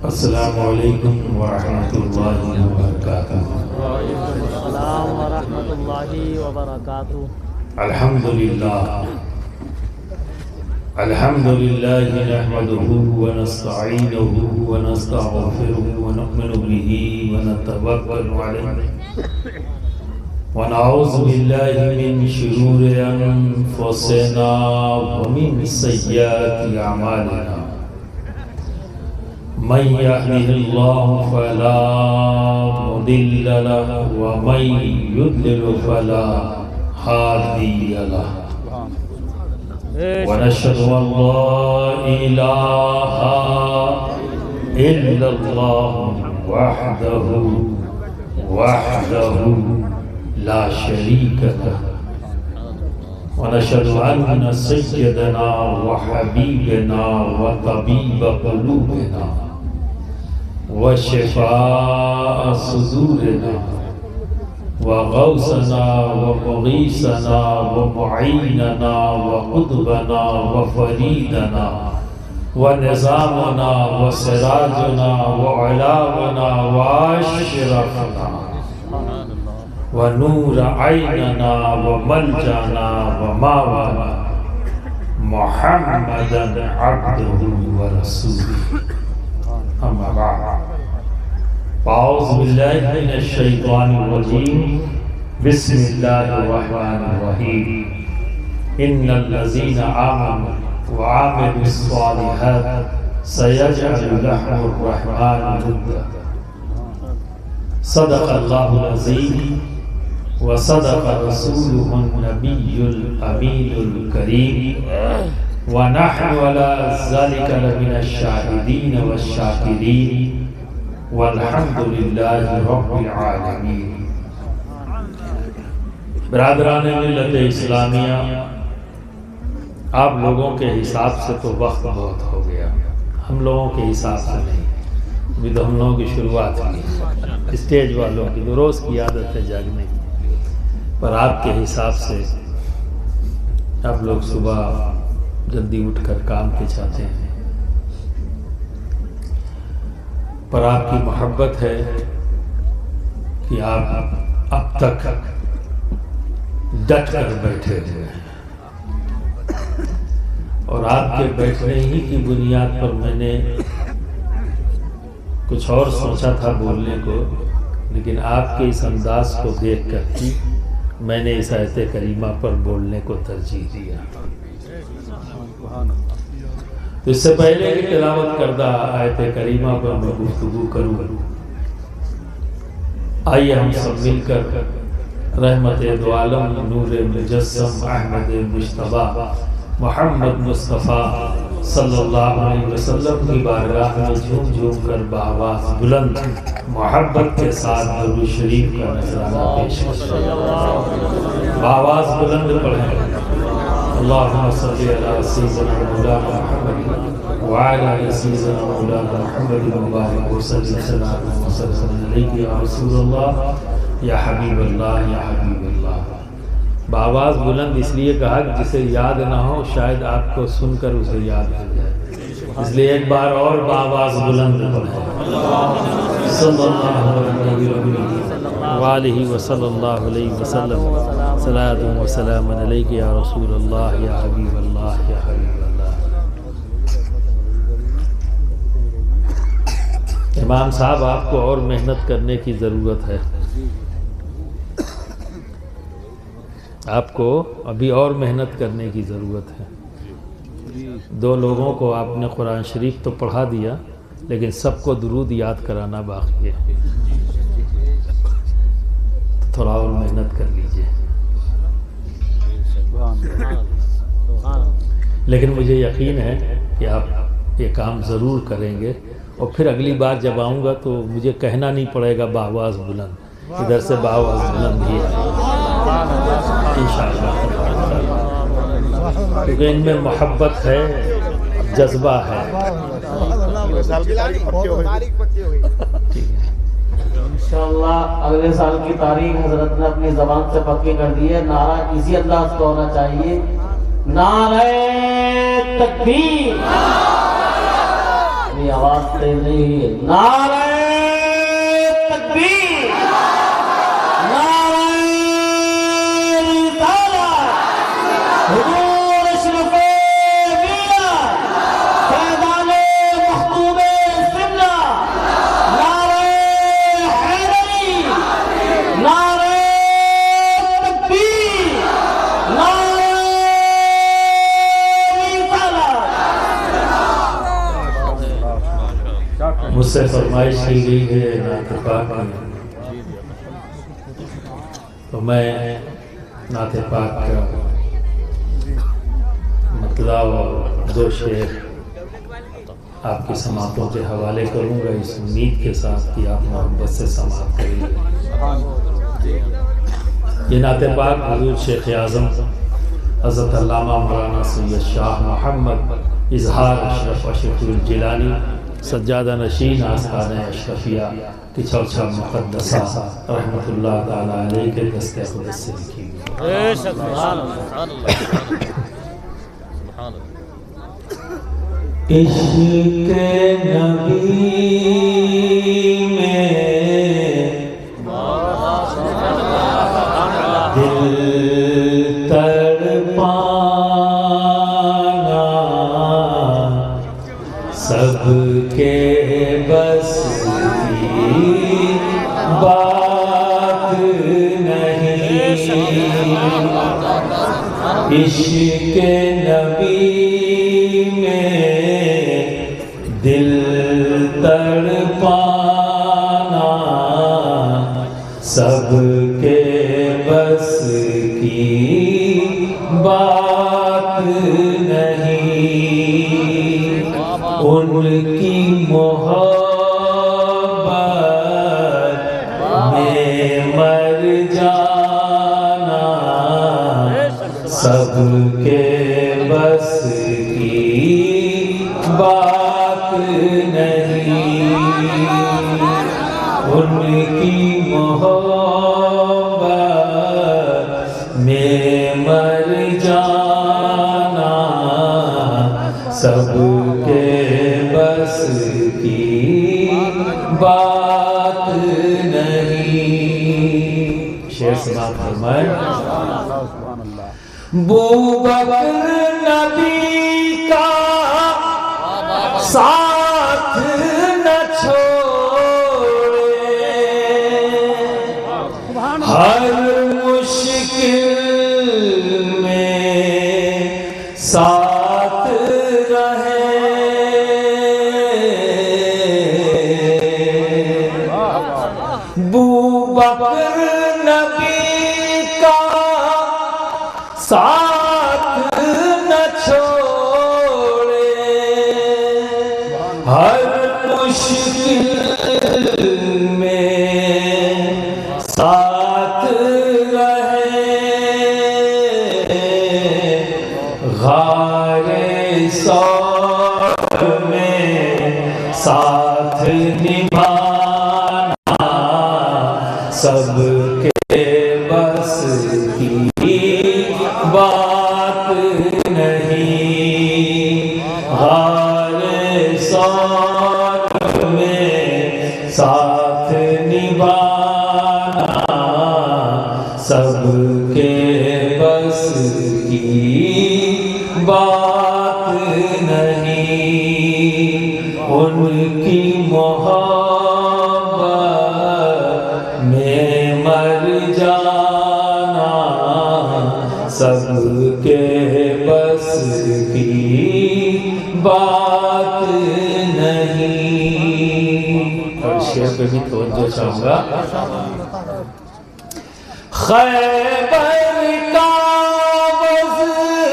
السلام علیکم ورحمۃ اللہ وبرکاتہ۔ السلام ورحمۃ اللہ وبرکاتہ۔ الحمد للہ نحمده ونستعینه ونستغفره ونؤمن به ونتوکل علیہ ونعوذ باللہ من شرور انفسنا ومن سیئات اعمالنا من يهده الله فلا مضل له ومن يضلل فلا هادي له ونشهد أن لا إله إلا الله وحده لا شريك له ونشهد أن سيدنا وحبيبنا وطبيب قلوبنا وشفاء صدورنا وغوثنا ومغيثنا ومعيننا وقطبنا وفريدنا ونظامنا وسراجنا وعلاونا واشرفنا ونور عيننا وملجانا وماوانا محمدا عبده ورسوله أما بعد فأعوذ بالله من الشيطان الرجيم بسم الله الرحمن الرحيم إن الذين آمنوا وعملوا الصالحات سيجعل لهم الرحمن ودا صدق الله العظيم وصدق رسوله النبي الأمين الكريم ونحن على ذلك لمن الشاهدين والشاكرين والحمد للہ رب العالمین۔ برادران ملت اسلامیہ، آپ لوگوں کے حساب سے تو وقت بہت ہو گیا، ہم لوگوں کے حساب سے نہیں، ابھی تو ہم لوگوں کی شروعات ہوئی، اسٹیج والوں کی تو روز کی عادت ہے جاگنے کی، پر آپ کے حساب سے آپ لوگ صبح جلدی اٹھ کر کام پہ جاتے ہیں، پر آپ کی محبت ہے کہ آپ اب تک ڈٹ کر بیٹھے ہوئے ہیں، اور آپ کے بیٹھنے ہی کی بنیاد پر میں نے کچھ اور سوچا تھا بولنے کو، لیکن آپ کے اس انداز کو دیکھ کر ہی میں نے اس آیت کریمہ پر بولنے کو ترجیح دیا۔ تو اس سے پہلے کہ تلاوت کردہ آیت کریمہ پر میں گفتگو کروں، آئیے ہم سب مل کر رحمت دو عالم نور مجسم احمد مجتبیٰ محمد مصطفیٰ صلی اللہ علیہ وسلم کی بارگاہ میں جھوم جھوم کر بآواز بلند محبت کے ساتھ درود شریف کا نذرانہ پیش کریں، بآواز بلند پڑھیں۔ اللهم صل على سيدنا مولانا محمد وعلى آل سيدنا مولانا محمد وبارك وسلم عليك يا رسول الله یا حبیب اللہ یا حبیب اللہ۔ بآواز بلند اس لیے کہا کہ جسے یاد نہ ہو شاید آپ کو سن کر اسے یاد ہو جائے، اس لیے ایک بار اور بآواز بلند پڑھیں، صلی اللہ علیہ وآلہ وصلی اللہ علیہ وسلم، صلاۃ و سلام علیک یا رسول اللہ یا حبیب اللہ یا حبیب اللہ۔ امام صاحب، آپ کو اور محنت کرنے کی ضرورت ہے، آپ کو ابھی اور محنت کرنے کی ضرورت ہے۔ دو لوگوں کو آپ نے قرآن شریف تو پڑھا دیا، لیکن سب کو درود یاد کرانا باقی ہے، تھوڑا اور محنت کر لیجئے۔ لیکن مجھے یقین ہے کہ آپ یہ کام ضرور کریں گے، اور پھر اگلی بار جب آؤں گا تو مجھے کہنا نہیں پڑے گا بآواز بلند، ادھر سے بآواز بلند ہی آئے انشاءاللہ، کیونکہ ان میں محبت ہے، جذبہ ہے۔ انشاءاللہ اگلے سال کی تاریخ حضرت نے اپنی زبان سے پکی کر دی ہے، نعرہ اسی انداز کا ہونا چاہیے، نعرہ تکبیر، میری آواز تیز نہیں ہوئی ہے. نعرہ تکبیر، نعرہ رسالت، حضور اشرف میاں فیضان مخدوم سملہ، نعرہ حیدری، نعرہ تکبیر، نعرہ رسالت. مجھ سے فرمائش کی گئی ہے نعت پاک کی، تو میں نعت پاک کا مطلب اور دو شعر آپ کی سماعتوں کے حوالے کروں گا، اس امید کے ساتھ کہ آپ محبت سے سماعت کریں گے. یہ نعت پاک حضور شیخ اعظم حضرت علامہ مولانا سید شاہ محمد اظہار اشرف اشرف الجیلانی سجادہ نشین آستانہ اشرفیہ کی چرچا مقدسہ رحمت اللہ تعالیٰ علیہ کے دست قدس سے لکھی گئی. عشق نبی میں دل تڑپانا سب کے بس کی بات نہیں. عشق نبی میں دل تڑپانا سب کے بس کی بات نہیں. ان کی محبت میں مر جانا سب کے بس کی بات نہیں. ان کی محبت میں مر جانا سب کے بس کی بات نہیں. شعر سماعت فرمائے. بوبکر نبی کا ساتھ نہ چھوڑے، ہر مشکل میں ساتھ رہے. بوبکر نبی کا ساتھ نہ چھوڑے، ہر مشکل میں ساتھ رہے. غار ثور میں ساتھ نبھانا سب کے بس کی بات نہیں. غار ثور میں ساتھ نبھانا سب کے بس کی بات نہیں. ان کی محبت میں مر جانا سب کے بس کی بات نہیں. اور شعر پہ بھی توجہ چاہوں گا. خیبر کا وزنی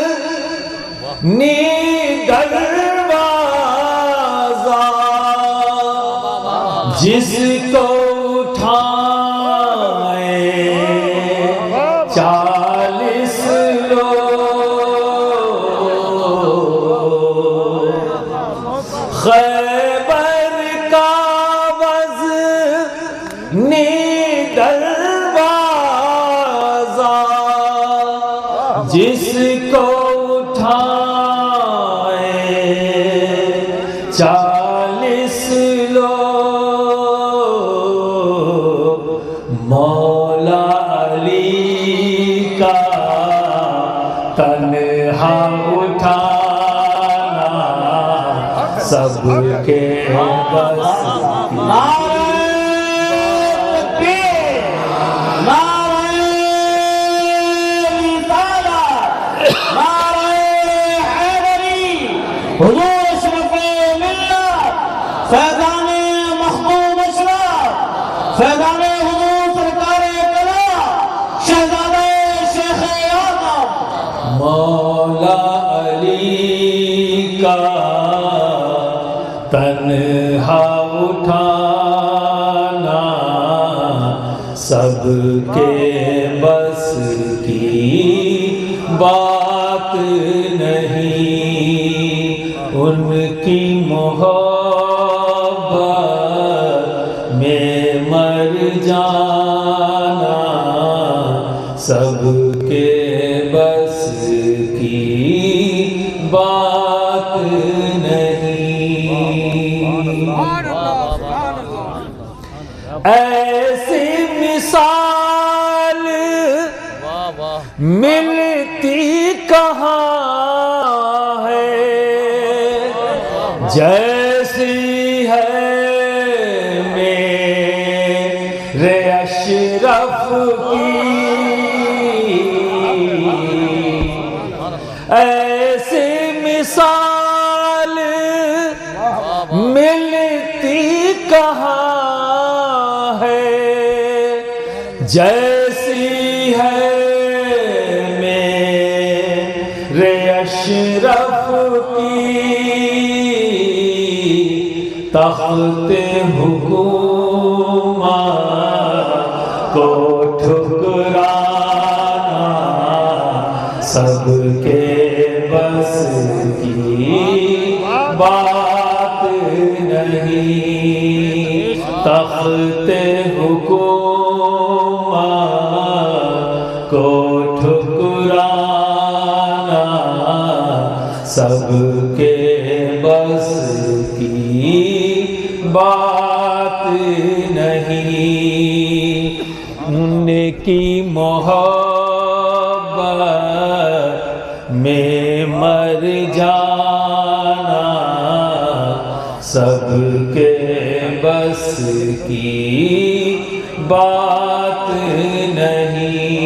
دروازہ جس کو اٹھائے 40 لوگ. خیبر کا وزنی دروازہ جس کو اٹھائے 40 سب کے بس حضور اشرف ملت فیضان مخدوم اشرف فیضان حضور سرکار کلا شہزادہ شیخ اعظم مولا علی کا تنہا اٹھانا سب کے بس کی بات نہیں، ان کی محبت میں مر جانا سب کے بس کی بات نہیں۔ ایسی مثال ملتی کہاں ہے جیسی ہے میرے اشرف کی، ایسی مثال ملتی کہاں ہے جیسی ہے میرے اشرف کی، تخت حکومت کو ٹھکرانا سب کے بس کی بات نہیں، تخت حکومت کو ٹھکرانا سب کے بس کی بات نہیں، ان کی محبت میں مر جانا سب کے بس کی بات نہیں،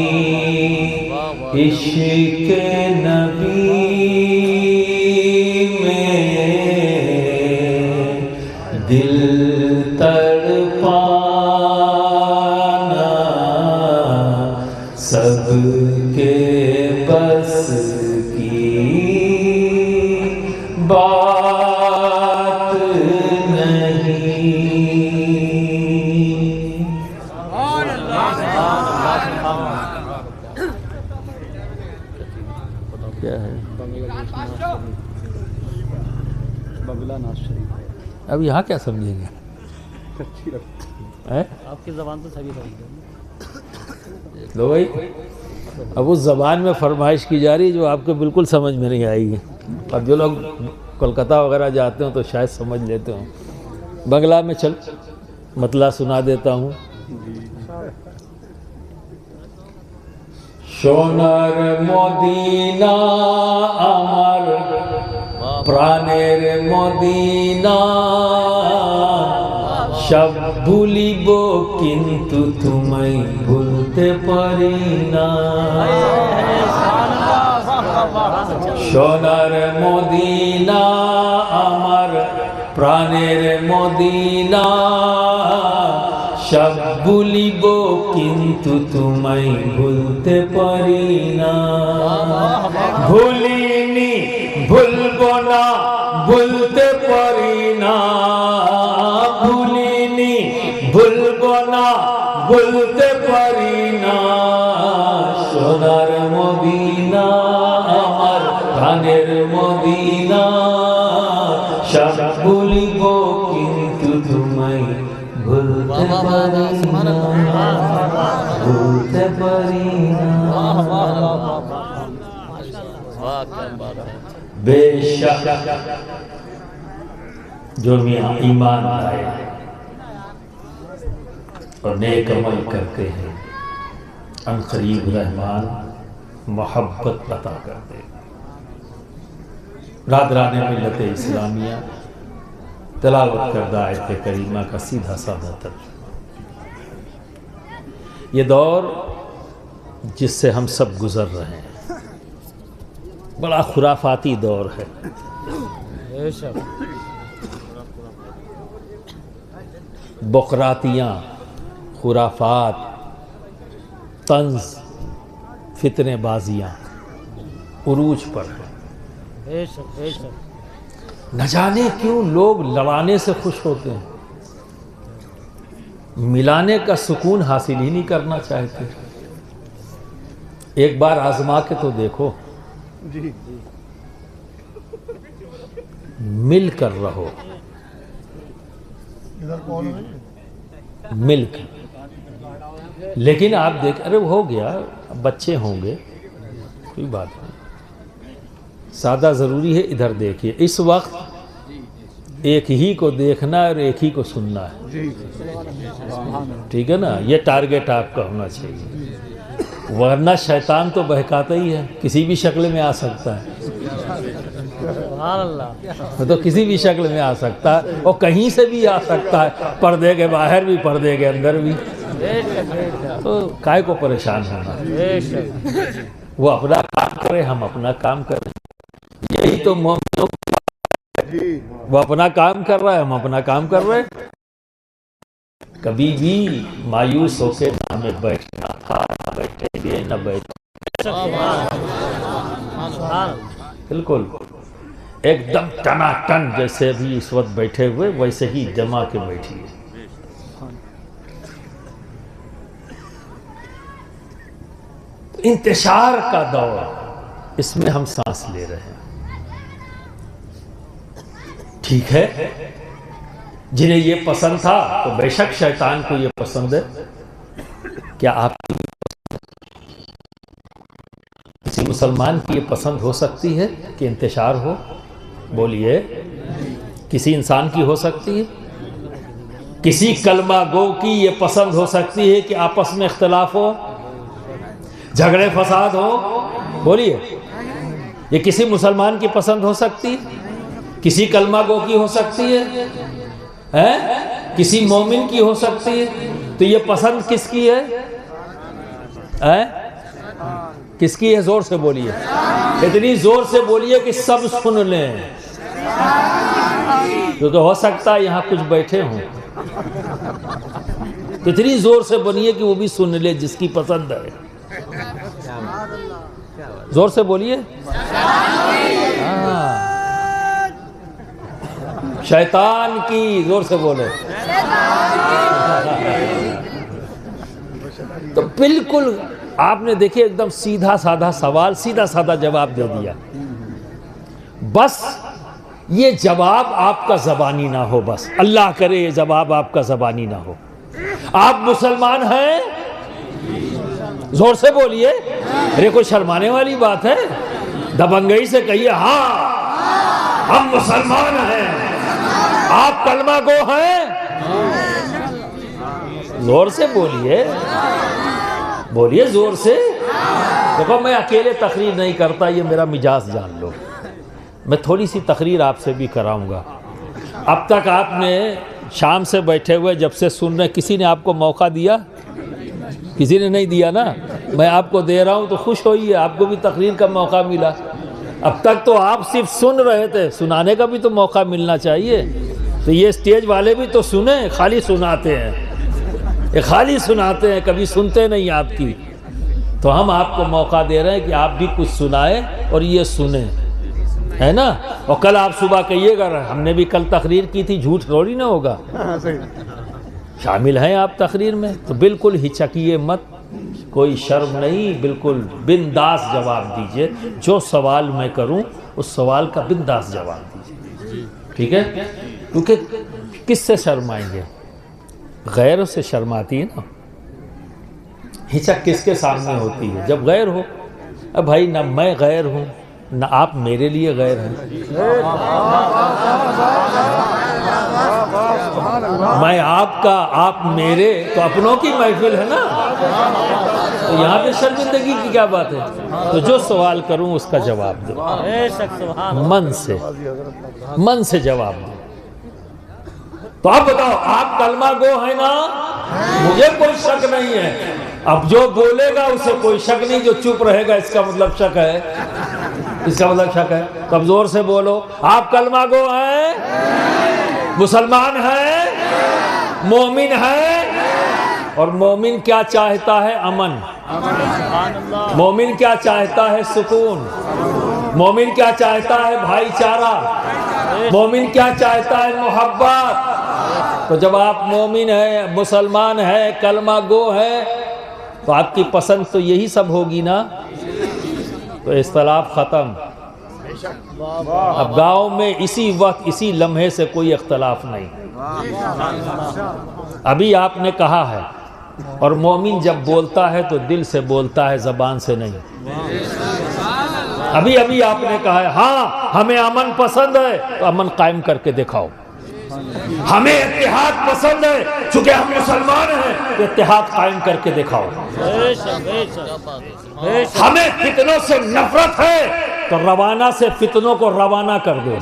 عشق نبی دل تڑپانا سب کے بس کی بات نہیں۔ کیا ہے بنگلہ ناز شریف؟ اب یہاں کیا سمجھیں گے؟ آپ کی زبان تو سبھی سمجھتے ہیں لو بھائی، اب اس زبان میں فرمائش کی جا رہی ہے جو آپ کو بالکل سمجھ میں نہیں آئی ہے، اب جو لوگ کولکتہ وغیرہ جاتے ہوں تو شاید سمجھ لیتے ہوں۔ بنگلہ میں چل مطلع سنا دیتا ہوں۔ সোনার মদিনা আমার প্রাণের মদিনা, সব ভুলিব কিন্তু তোমায় ভুলতে পারি না। সোনার মদিনা আমার প্রাণের মদিনা, সব ভুলিব কিন্তু তোমায় ভুলতে পারি না। ভুলিনি ভুলবো না ভুলতে পারি না, ভুলিনি ভুলবো না ভুলতে পারি না। সোনার মদিনা আমার প্রাণের মদিনা, সব ভুলিব কিন্তু তোমায় ভুলতে পারি না, ভুলতে পারি না। بے شک جو میاں ایمان لائے اور نیک عمل کرتے ہیں، ان قریب رحمان محبت عطا کرتے ہیں۔ برادران ملت اسلامیہ، تلاوت کردہ آیت کریمہ کا سیدھا سادہ ترجمہ۔ یہ دور جس سے ہم سب گزر رہے ہیں بڑا خرافاتی دور ہے۔ بقراتیاں، خرافات، طنز، فتنے بازیاں عروج پر ہیں۔ نہ جانے کیوں لوگ لڑانے سے خوش ہوتے ہیں، ملانے کا سکون حاصل ہی نہیں کرنا چاہتے۔ ایک بار آزما کے تو دیکھو، مل کر رہو، مل کر۔ لیکن آپ دیکھ، ارے ہو گیا، بچے ہوں گے، کوئی بات نہیں، سادہ ضروری ہے۔ ادھر دیکھیے، اس وقت ایک ہی کو دیکھنا ہے اور ایک ہی کو سننا ہے، ٹھیک ہے نا؟ یہ ٹارگٹ آپ کا ہونا چاہیے، ورنہ شیطان تو بہکاتا ہی ہے، کسی بھی شکل میں آ سکتا ہے، تو کسی بھی شکل میں آ سکتا ہے، اور کہیں سے بھی آ سکتا ہے، پردے کے باہر بھی، پردے کے اندر بھی۔ تو کائے کو پریشان ہونا، وہ اپنا کام کرے، ہم اپنا کام کریں، یہی تو مومنوں، وہ اپنا کام کر رہا ہے، ہم اپنا کام کر رہے ہیں۔ کبھی بھی مایوس ہو کے نہ ہمیں بیٹھنا تھا، نہ بیٹھیں گے، نہ بیٹھیں، بالکل ایک دم ٹنا ٹن جیسے بھی اس وقت بیٹھے ہوئے، ویسے ہی جما کے بیٹھیے۔ انتشار کا دور، اس میں ہم سانس لے رہے ہیں، ٹھیک ہے؟ جنہیں یہ پسند تھا تو بے شک شیطان کو یہ پسند ہے۔ کیا آپ کسی مسلمان کی یہ پسند ہو سکتی ہے کہ انتشار ہو؟ بولیے، کسی انسان کی ہو سکتی ہے؟ کسی کلمہ گو کی یہ پسند ہو سکتی ہے کہ آپس میں اختلاف ہو، جھگڑے فساد ہو؟ بولیے، یہ کسی مسلمان کی پسند ہو سکتی ہے؟ کسی کلمہ گو کی ہو سکتی ہے؟ کسی مومن کی ہو سکتی ہے؟ تو یہ پسند کس کی ہے؟ کس کی ہے؟ زور سے بولیے، اتنی زور سے بولیے کہ سب سن لیں، تو ہو سکتا ہے یہاں کچھ بیٹھے ہوں، تو اتنی زور سے بولیے کہ وہ بھی سن لے جس کی پسند ہے۔ زور سے بولیے، شیطان کی، زور سے بولے۔ تو بالکل آپ نے دیکھیں ایک دم سیدھا سادہ سوال، سیدھا سادہ جواب دے دیا، بس یہ جواب آپ کا زبانی نہ ہو، بس اللہ کرے یہ جواب آپ کا زبانی نہ ہو۔ آپ مسلمان ہیں؟ زور سے بولیے، ارے کوئی شرمانے والی بات ہے؟ دبنگئی سے کہیے، ہاں ہم مسلمان ہیں۔ آپ کلمہ گو ہیں؟ زور سے بولیے، بولیے زور سے۔ دیکھو میں اکیلے تقریر نہیں کرتا، یہ میرا مزاج جان لو، میں تھوڑی سی تقریر آپ سے بھی کراؤں گا۔ اب تک آپ نے شام سے بیٹھے ہوئے جب سے سن رہے، کسی نے آپ کو موقع دیا؟ کسی نے نہیں دیا نا، میں آپ کو دے رہا ہوں تو خوش ہوئیے، آپ کو بھی تقریر کا موقع ملا۔ اب تک تو آپ صرف سن رہے تھے، سنانے کا بھی تو موقع ملنا چاہیے۔ تو یہ اسٹیج والے بھی تو سنیں، خالی سناتے ہیں، یہ خالی سناتے ہیں، کبھی سنتے نہیں آپ کی۔ تو ہم آپ کو موقع دے رہے ہیں کہ آپ بھی کچھ سنائیں اور یہ سنیں، ہے نا؟ اور کل آپ صبح کہیے گا ہم نے بھی کل تقریر کی تھی، جھوٹ تھوڑی نہ ہوگا، شامل ہیں آپ تقریر میں۔ تو بالکل ہچکیے مت، کوئی شرم نہیں، بالکل بنداس جواب دیجئے، جو سوال میں کروں اس سوال کا بنداس جواب دیجئے، ٹھیک ہے؟ کیونکہ کس سے شرمائیں گے؟ غیروں سے شرماتی ہے نا، ہچک کس کے سامنے ہوتی ہے؟ جب غیر ہو۔ اب بھائی نہ میں غیر ہوں نہ آپ میرے لیے غیر ہیں، میں آپ کا، آپ میرے، تو اپنوں کی محفل ہے نا، تو یہاں پہ شرمندگی کی کیا بات ہے؟ تو جو سوال کروں اس کا جواب دو، من سے جواب دو، تو اب بتاؤ آپ کلمہ گو ہیں نا؟ مجھے کوئی شک نہیں ہے. اب جو بولے گا اسے کوئی شک نہیں، جو چپ رہے گا اس کا مطلب شک ہے، اس کا مطلب شک ہے. تو اب زور سے بولو، آپ کلمہ گو ہیں، مسلمان ہیں، مومن ہیں. اور مومن کیا چاہتا ہے؟ امن. مومن کیا چاہتا ہے؟ سکون. مومن کیا چاہتا ہے؟ بھائی چارہ. مومن کیا چاہتا ہے؟ محبت. تو جب آپ مومن ہیں، مسلمان ہیں، کلمہ گو ہیں، تو آپ کی پسند تو یہی سب ہوگی نا. تو اختلاف ختم. اب گاؤں میں اسی وقت اسی لمحے سے کوئی اختلاف نہیں. ابھی آپ نے کہا ہے، اور مومن جب بولتا ہے تو دل سے بولتا ہے، زبان سے نہیں. ابھی آپ نے کہا ہے ہاں ہمیں امن پسند ہے، تو امن قائم کر کے دکھاؤ. ہمیں اتحاد پسند ہے، چونکہ ہم مسلمان ہیں، تو اتحاد قائم کر کے دکھاؤ. ہمیں فتنوں سے نفرت ہے، تو روانہ سے فتنوں کو روانہ کر دو.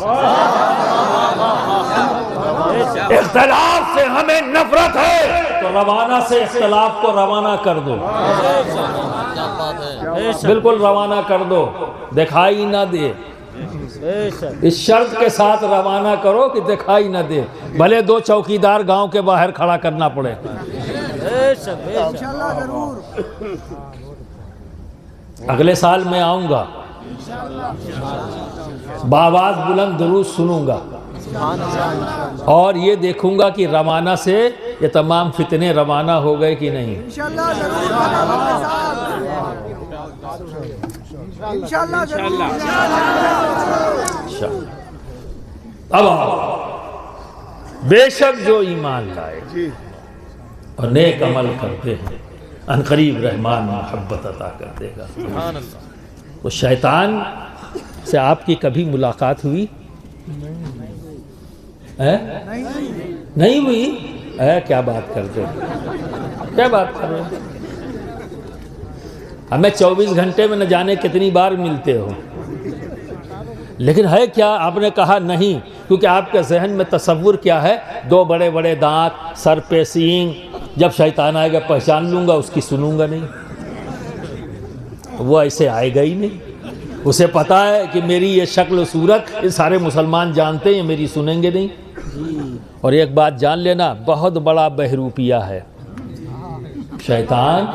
اختلاف سے ہمیں نفرت ہے، تو روانہ سے اختلاف کو روانہ کر دو. بالکل روانہ کر دو، دکھائی نہ دے. اس شرط کے ساتھ روانہ کرو کہ دکھائی نہ دے، بھلے 2 چوکیدار گاؤں کے باہر کھڑا کرنا پڑے. اگلے سال میں آؤں گا، بآواز بلند درود سنوں گا، اور یہ دیکھوں گا کہ روانہ سے یہ تمام فتنے روانہ ہو گئے کہ نہیں. اب بے شک جو ایمان لائے اور نیک عمل کرتے ہیں، ان قریب رحمان محبت عطا کر دے گا. تو شیطان سے آپ کی کبھی ملاقات ہوئی؟ نہیں ہوئی؟ کیا بات کرتے ہو، کیا بات کر رہے ہیں؟ ہمیں 24 گھنٹے میں نہ جانے کتنی بار ملتے ہو، لیکن ہے کیا؟ آپ نے کہا نہیں، کیونکہ آپ کے ذہن میں تصور کیا ہے؟ 2 بڑے بڑے دانت، سر پہ سینگ. جب شیطان آئے گا پہچان لوں گا، اس کی سنوں گا نہیں. وہ ایسے آئے گا ہی نہیں. اسے پتا ہے کہ میری یہ شکل و صورت یہ سارے مسلمان جانتے ہیں، میری سنیں گے نہیں. اور ایک بات جان لینا، بہت بڑا بہروپیہ ہے شیطان،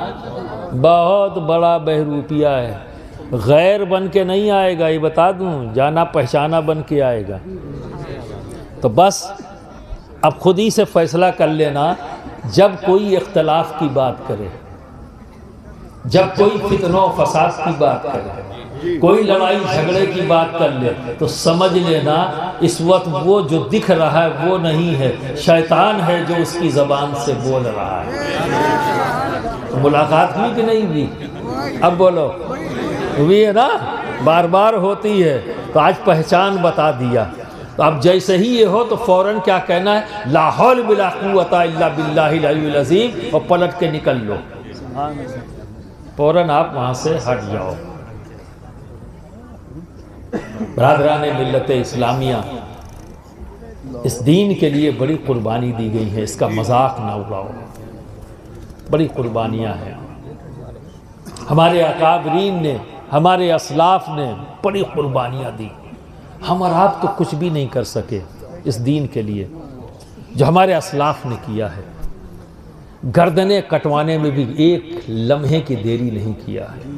بہت بڑا بہروپیہ ہے. غیر بن کے نہیں آئے گا، یہ بتا دوں، جانا پہچانا بن کے آئے گا. تو بس اب خود ہی سے فیصلہ کر لینا، جب کوئی اختلاف کی بات کرے، جب کوئی فتنہ و فساد کی بات کرے، کوئی لڑائی جھگڑے کی بات کر لے، تو سمجھ لینا اس وقت وہ جو دکھ رہا ہے وہ نہیں ہے، شیطان ہے جو اس کی زبان سے بول رہا ہے. ملاقات ہوئی کہ نہیں ہوئی؟ اب بولو، ہوئی ہے نا؟ بار بار ہوتی ہے. تو آج پہچان بتا دیا. تو اب جیسے ہی یہ ہو تو فوراً کیا کہنا ہے؟ لا حول بلا قوت الا باللہ العلی العظیم، اور پلٹ کے نکل لو. فوراً آپ وہاں سے ہٹ جاؤ. برادران ملت اسلامیہ، اس دین کے لیے بڑی قربانی دی گئی ہے، اس کا مذاق نہ اڑاؤ. بڑی قربانیاں ہیں. ہمارے اکابرین نے، ہمارے اسلاف نے بڑی قربانیاں دی. ہم اور آپ تو کچھ بھی نہیں کر سکے اس دین کے لیے جو ہمارے اسلاف نے کیا ہے. گردنیں کٹوانے میں بھی ایک لمحے کی دیری نہیں کیا ہے.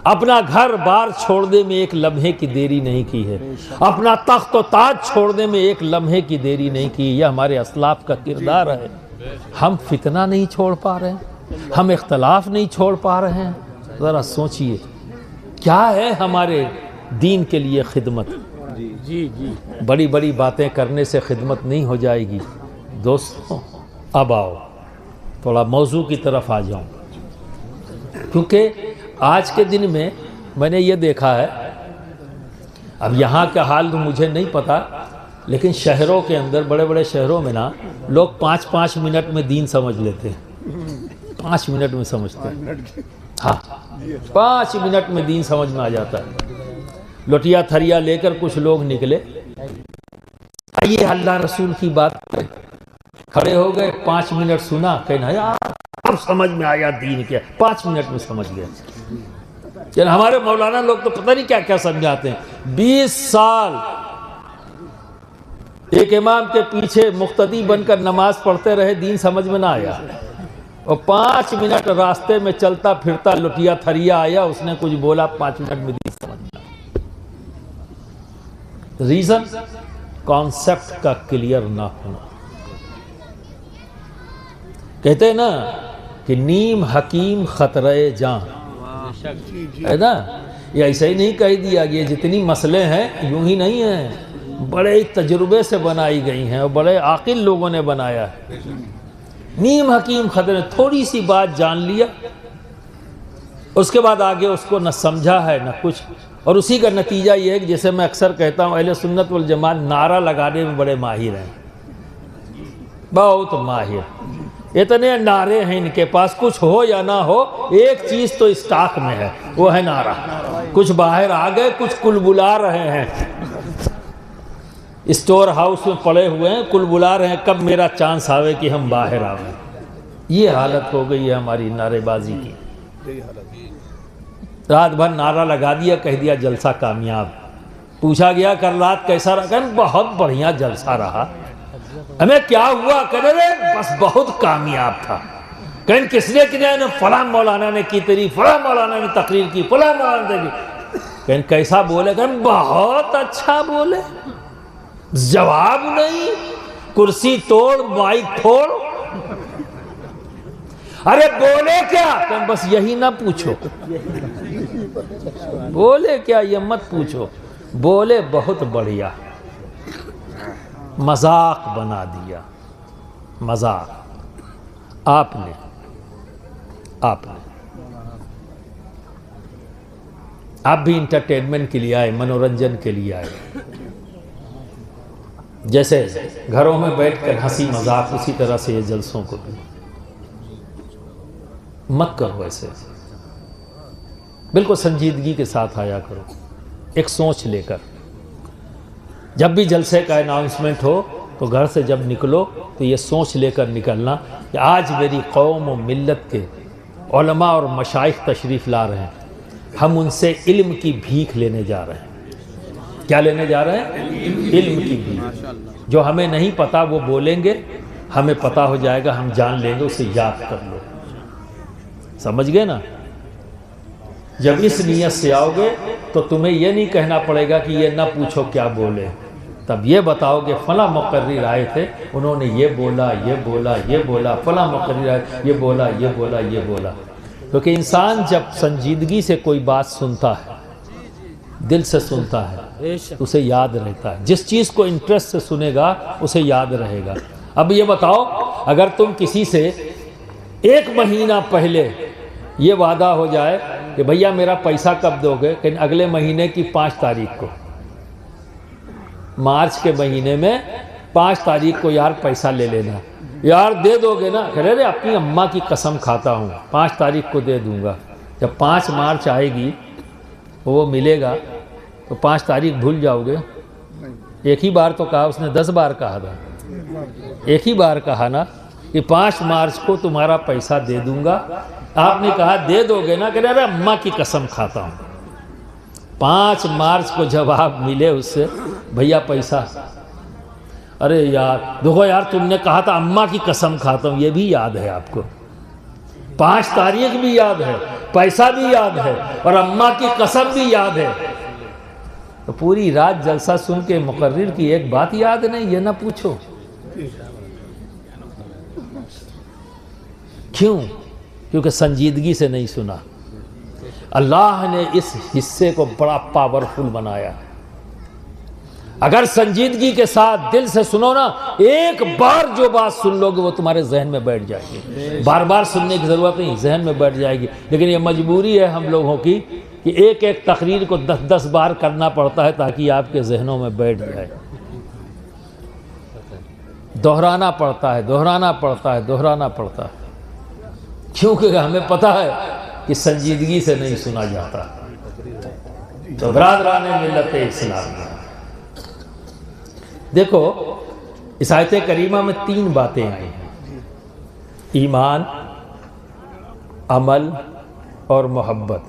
اپنا گھر بار چھوڑنے میں ایک لمحے کی دیری نہیں کی ہے. اپنا تخت و تاج چھوڑنے میں ایک لمحے کی دیری نہیں کی. یہ ہمارے اسلاف کا کردار ہے. ہم فتنہ نہیں چھوڑ پا رہے ہیں، ہم اختلاف نہیں چھوڑ پا رہے ہیں. ذرا سوچئے کیا ہے ہمارے دین کے لیے خدمت. بڑی بڑی باتیں کرنے سے خدمت نہیں ہو جائے گی. دوستوں اب آؤ تھوڑا موضوع کی طرف آ جاؤں، کیونکہ آج کے دن میں نے یہ دیکھا ہے، اب یہاں کا حال تو مجھے نہیں پتا، لیکن شہروں کے اندر، بڑے بڑے شہروں میں نا، لوگ 5 منٹ میں دین سمجھ لیتے ہیں. 5 منٹ میں سمجھتے ہیں. ہاں 5 منٹ میں دین سمجھ میں آ جاتا ہے. لوٹیا تھریا لے کر کچھ لوگ نکلے، آئیے اللہ رسول کی بات کریں. کھڑے ہو گئے 5 منٹ سنا، کہنا یار اب سمجھ میں آیا دین کیا، 5 منٹ میں سمجھ گئے. یعنی ہمارے مولانا لوگ تو پتہ نہیں کیا کیا سمجھاتے ہیں. 20 سال ایک امام کے پیچھے مقتدی بن کر نماز پڑھتے رہے، دین سمجھ میں نہ آیا. اور 5 منٹ راستے میں چلتا پھرتا لٹیا تھریا آیا، اس نے کچھ بولا، 5 منٹ میں دین سمجھ میں آیا. ریزن کانسیپٹ کا کلیئر نہ ہونا. کہتے ہیں نا کہ نیم حکیم خطرہ جان ہے نا. یہ ایسا ہی نہیں کہہ دیا، یہ جتنی مسئلے ہیں یوں ہی نہیں ہیں، بڑے تجربے سے بنائی گئی ہیں اور بڑے عاقل لوگوں نے بنایا ہے. نیم حکیم خطرہ، تھوڑی سی بات جان لیا، اس کے بعد آگے اس کو نہ سمجھا ہے نہ کچھ. اور اسی کا نتیجہ یہ ہے کہ جیسے میں اکثر کہتا ہوں، اہل سنت والجماعت نعرہ لگانے میں بڑے ماہر ہیں، بہت ماہر. اتنے نعرے ہیں ان کے پاس، کچھ ہو یا نہ ہو ایک چیز تو اسٹاک میں ہے، وہ ہے نعرہ. کچھ باہر آ گئے، کچھ کل بلا رہے ہیں، اسٹور ہاؤس میں پڑے ہوئے ہیں، کل بلا رہے ہیں کب میرا چانس آوے کہ ہم باہر آویں. یہ حالت ہو گئی ہے ہماری نعرے بازی کی. رات بھر نعرہ لگا دیا، کہہ دیا جلسہ کامیاب. پوچھا گیا کل رات کیسا رہا؟ کہ بہت بڑھیا جلسہ رہا. ہمیں کیا ہوا؟ کہنے رہے بس بہت کامیاب تھا. کہیں کس نے کیا؟ فلاں مولانا نے کی تیری، فلاں مولانا نے تقریر کی، فلاں مولانا نے کی. کہیں کیسا بولے؟ کہیں بہت اچھا بولے، جواب نہیں، کرسی توڑ مائک پھوڑ. ارے بولے کیا؟ کہیں بس یہی نہ پوچھو. بولے کیا یہ مت پوچھو. بولے بہت بڑھیا. مذاق بنا دیا، مذاق. آپ نے آپ بھی انٹرٹینمنٹ کے لیے آئے، منورنجن کے لیے آئے. جیسے گھروں میں بیٹھ کر ہنسی مذاق، اسی طرح سے یہ جلسوں کو بھی مت کرو. ایسے بالکل سنجیدگی کے ساتھ آیا کرو، ایک سوچ لے کر. جب بھی جلسے کا اناؤنسمنٹ ہو تو گھر سے جب نکلو تو یہ سوچ لے کر نکلنا کہ آج میری قوم و ملت کے علماء اور مشائخ تشریف لا رہے ہیں، ہم ان سے علم کی بھیک لینے جا رہے ہیں. کیا لینے جا رہے ہیں؟ علم کی بھیک. جو ہمیں نہیں پتا وہ بولیں گے، ہمیں پتا ہو جائے گا، ہم جان لیں گے، اسے یاد کر لو. سمجھ گئے نا؟ جب اس نیت سے آؤ گے تو تمہیں یہ نہیں کہنا پڑے گا کہ یہ نہ پوچھو کیا بولے. تب یہ بتاؤ گے فلاں مقرر آئے تھے، انہوں نے یہ بولا یہ بولا یہ بولا، فلاں مقرر آئے یہ بولا یہ بولا یہ بولا. کیونکہ انسان جب سنجیدگی سے کوئی بات سنتا ہے، دل سے سنتا ہے، اسے یاد رہتا ہے. جس چیز کو انٹرسٹ سے سنے گا اسے یاد رہے گا. اب یہ بتاؤ، اگر تم کسی سے 1 مہینہ پہلے یہ وعدہ ہو جائے کہ بھیا میرا پیسہ کب دو گے؟ کہ اگلے مہینے کی 5 تاریخ کو، مارچ کے مہینے میں 5 تاریخ کو یار پیسہ لے لینا. یار دے دو گے نا؟ کہہ رہے اپنی اماں کی قسم کھاتا ہوں 5 تاریخ کو دے دوں گا. جب 5 مارچ آئے گی وہ ملے گا تو 5 تاریخ بھول جاؤ گے. ایک ہی بار تو کہا اس نے، 10 بار کہا تھا. ایک ہی بار کہا نا کہ 5 مارچ کو تمہارا پیسہ دے دوں گا. آپ نے کہا دے دو گے نا؟ کہ ارے اماں کی قسم کھاتا ہوں. 5 مارچ کو جب آپ ملے اس سے، بھیا پیسہ، ارے یار دیکھو یار تم نے کہا تھا، اماں کی قسم کھاتا ہوں. یہ بھی یاد ہے آپ کو، 5 تاریخ بھی یاد ہے، پیسہ بھی یاد ہے، اور اماں کی قسم بھی یاد ہے. تو پوری رات جلسہ سن کے مقرر کی ایک بات یاد نہیں، یہ نہ پوچھو. کیوں؟ کیونکہ سنجیدگی سے نہیں سنا. اللہ نے اس حصے کو بڑا پاورفل بنایا. اگر سنجیدگی کے ساتھ دل سے سنو نا، ایک بار جو بات سن لو گے وہ تمہارے ذہن میں بیٹھ جائے گی. بار بار سننے کی ضرورت نہیں، ذہن میں بیٹھ جائے گی. لیکن یہ مجبوری ہے ہم لوگوں کی کہ ایک ایک تقریر کو 10 بار کرنا پڑتا ہے تاکہ آپ کے ذہنوں میں بیٹھ جائے. دہرانا پڑتا ہے، دہرانا پڑتا ہے، دہرانا پڑتا ہے. کیونکہ ہمیں پتہ ہے کہ سنجیدگی سے نہیں سنا جاتا. تو برادران ملت اسلام، دیکھو اس آیت کریمہ میں 3 باتیں آئی ہیں: ایمان، عمل اور محبت۔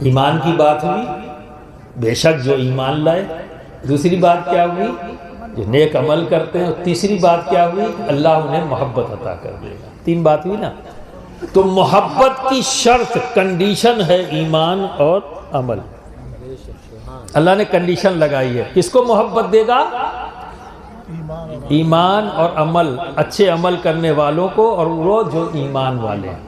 ایمان کی بات ہوئی، بے شک جو ایمان لائے۔ دوسری بات کیا ہوئی؟ جو نیک عمل کرتے ہیں۔ اور تیسری بات کیا ہوئی؟ اللہ انہیں محبت عطا کر دے گا۔ 3 بات ہوئی نا۔ تو محبت کی شرط، کنڈیشن ہے ایمان اور عمل۔ اللہ نے کنڈیشن لگائی ہے، کس کو محبت دے گا؟ ایمان اور عمل، اچھے عمل کرنے والوں کو، اور وہ جو ایمان والے ہیں۔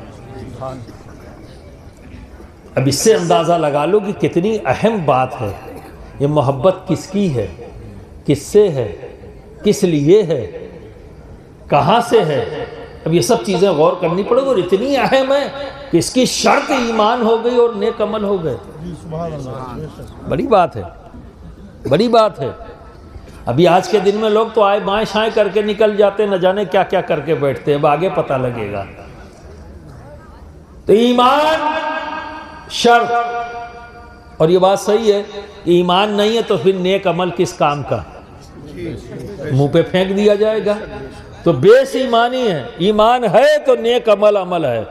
اب اس سے اندازہ لگا لو کہ کتنی اہم بات ہے یہ محبت، کس کی ہے، کس سے ہے، کس لیے ہے، کہاں سے ہے۔ اب یہ سب چیزیں غور کرنی پڑے گی، اور اتنی اہم ہے کہ اس کی شرط ایمان ہو گئی اور نیک عمل ہو گئے۔ بڑی بات ہے، بڑی بات ہے۔ ابھی آج کے دن میں لوگ تو آئے بائیں شائیں کر کے نکل جاتے، نہ جانے کیا کیا کر کے بیٹھتے ہیں، اب آگے پتہ لگے گا۔ تو ایمان شرط، اور یہ بات صحیح ہے کہ ایمان نہیں ہے تو پھر نیک عمل کس کام کا، منہ پہ پھینک دیا جائے گا۔ تو بیس ایمانی ہے، ایمان ہے تو نیک عمل عمل ہے،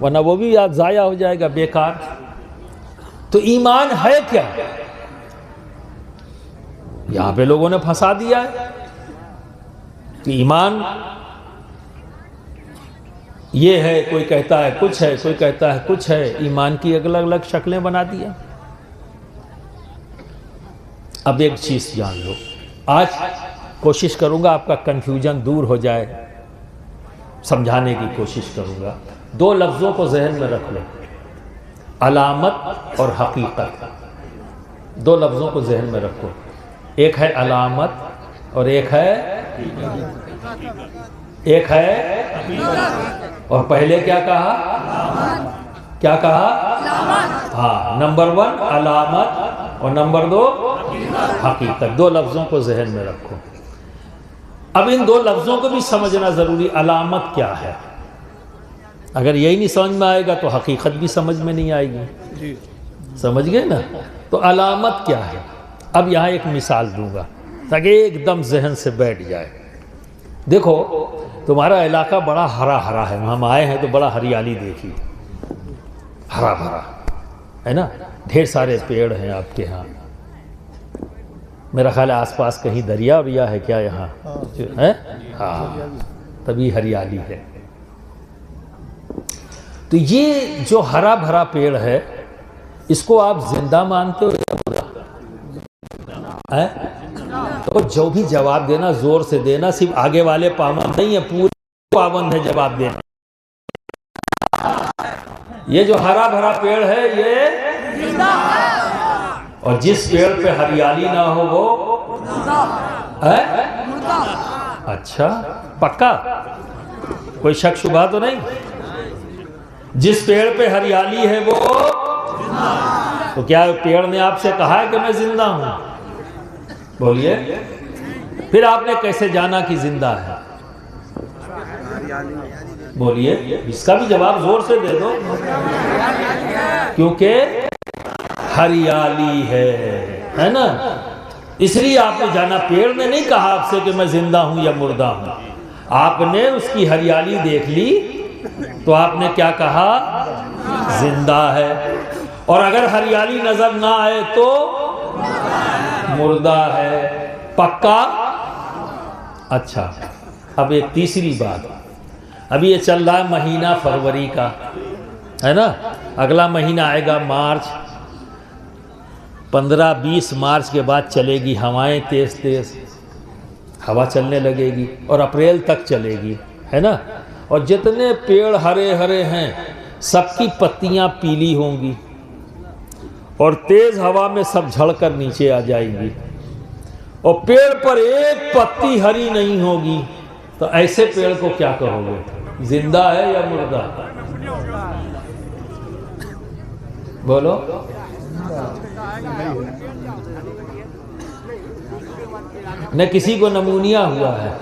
ورنہ وہ بھی یاد ضائع ہو جائے گا، بیکار۔ تو ایمان ہے کیا؟ یہاں پہ لوگوں نے پھنسا دیا ہے کہ ایمان یہ ہے، کوئی کہتا ہے کچھ ہے، کوئی کہتا ہے کچھ ہے، ایمان کی الگ الگ شکلیں بنا دیا۔ اب ایک چیز جان لو، آج کوشش کروں گا آپ کا کنفیوژن دور ہو جائے، سمجھانے کی کوشش کروں گا۔ 2 لفظوں کو ذہن میں رکھ لو، علامت اور حقیقت۔ 2 لفظوں کو ذہن میں رکھو، ایک ہے علامت اور ایک ہے اور پہلے کیا کہا؟ کیا کہا؟ ہاں، نمبر 1 علامت اور نمبر 2 حقیقت۔ 2 لفظوں کو ذہن میں رکھو۔ اب ان 2 لفظوں کو بھی سمجھنا ضروری۔ علامت کیا ہے؟ اگر یہی نہیں سمجھ میں آئے گا تو حقیقت بھی سمجھ میں نہیں آئے گی۔ سمجھ گئے نا؟ تو علامت کیا ہے؟ اب یہاں ایک مثال دوں گا تاکہ ایک دم ذہن سے بیٹھ جائے۔ دیکھو، تمہارا علاقہ بڑا ہرا ہرا ہے، ہم آئے ہیں تو بڑا ہریالی دیکھی، ہرا بھرا ہے نا، ڈھیر سارے پیڑ ہیں آپ کے ہاں۔ میرا خیال ہے آس پاس کہیں دریا وریا ہے کیا یہاں؟ ہے؟ ہاں، تبھی ہریالی ہے۔ تو یہ جو ہرا بھرا پیڑ ہے، اس کو آپ زندہ مانتے ہو یا مردہ؟ تو جو بھی جواب دینا زور سے دینا، صرف آگے والے پابند نہیں ہے، پورے پابند ہے جواب دینا۔ یہ جو ہرا بھرا پیڑ ہے یہ زندہ ہے، اور جس پیڑ پہ ہریالی نہ ہو وہ مردہ۔ اچھا، پکا؟ کوئی شک شبہ تو نہیں؟ جس پیڑ پہ ہریالی ہے وہ تو کیا پیڑ نے آپ سے کہا ہے کہ میں زندہ ہوں؟ بولیے، پھر آپ نے کیسے جانا کہ زندہ ہے؟ بولیے، اس کا بھی جواب زور سے دے دو۔ کیونکہ ہریالی ہے نا، اس لیے آپ نے جانا۔ پیڑ نے نہیں کہا آپ سے کہ میں زندہ ہوں یا مردہ ہوں، آپ نے اس کی ہریالی دیکھ لی تو آپ نے کیا کہا؟ زندہ ہے۔ اور اگر ہریالی نظر نہ آئے تو مردہ ہے۔ پکا؟ اچھا، اب ایک تیسری بات، ابھی یہ چل رہا ہے مہینہ فروری کا، ہے نا، اگلا مہینہ آئے گا مارچ، 15-20 مارچ کے بعد چلے گی ہوائیں، تیز تیز ہوا چلنے لگے گی اور اپریل تک چلے گی، ہے نا۔ اور جتنے پیڑ ہرے ہرے ہیں سب کی پتیاں پیلی ہوں گی اور تیز ہوا میں سب جھڑ کر نیچے آ جائیں گی، اور پیڑ پر ایک پتی ہری نہیں ہوگی، تو ایسے پیڑ کو کیا کہو گے؟ زندہ ہے یا مردہ؟ بولو۔ نہ کسی کو نمونیا ہوا ہے،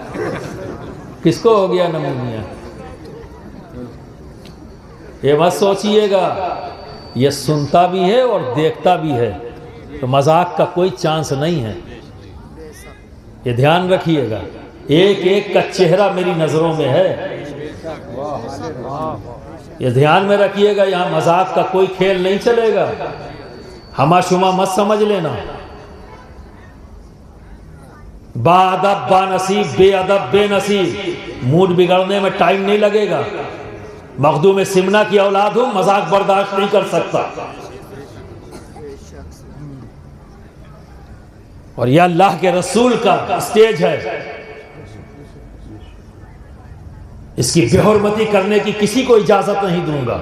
کس کو ہو گیا نمونیا؟ یہ مت سوچئے گا، یہ سنتا بھی ہے اور دیکھتا بھی ہے، تو مذاق کا کوئی چانس نہیں ہے۔ یہ دھیان رکھیے گا، ایک ایک کا چہرہ میری نظروں میں ہے، یہ دھیان میں رکھیے گا، یہاں مذاق کا کوئی کھیل نہیں چلے گا، ہما شما مت سمجھ لینا، با ادب با نصیب، بے ادب بے نصیب، موڈ بگڑنے میں ٹائم نہیں لگے گا، مخدوم سمنا کی اولاد ہوں، مذاق برداشت نہیں کر سکتا، اور یہ اللہ کے رسول کا اسٹیج ہے، اس کی بے حرمتی کرنے کی کسی کو اجازت نہیں دوں گا۔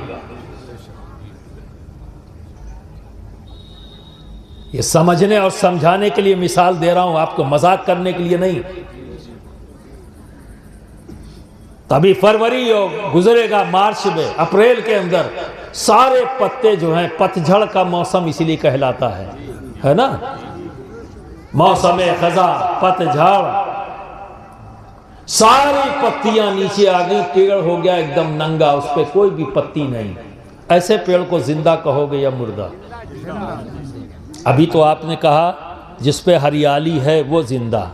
یہ سمجھنے اور سمجھانے کے لیے مثال دے رہا ہوں، آپ کو مذاق کرنے کے لیے نہیں۔ تبھی فروری گزرے گا، مارچ میں اپریل کے اندر سارے پتے جو ہیں، پتجھڑ کا موسم اسی لیے کہلاتا ہے نا، موسم خزاں، پتجھڑ، ساری پتیاں نیچے آ گئی، پیڑ ہو گیا ایک دم ننگا، اس پہ کوئی بھی پتی نہیں۔ ایسے پیڑ کو زندہ کہو گے یا مردہ؟ ابھی تو آپ نے کہا جس پہ ہریالی ہے وہ زندہ،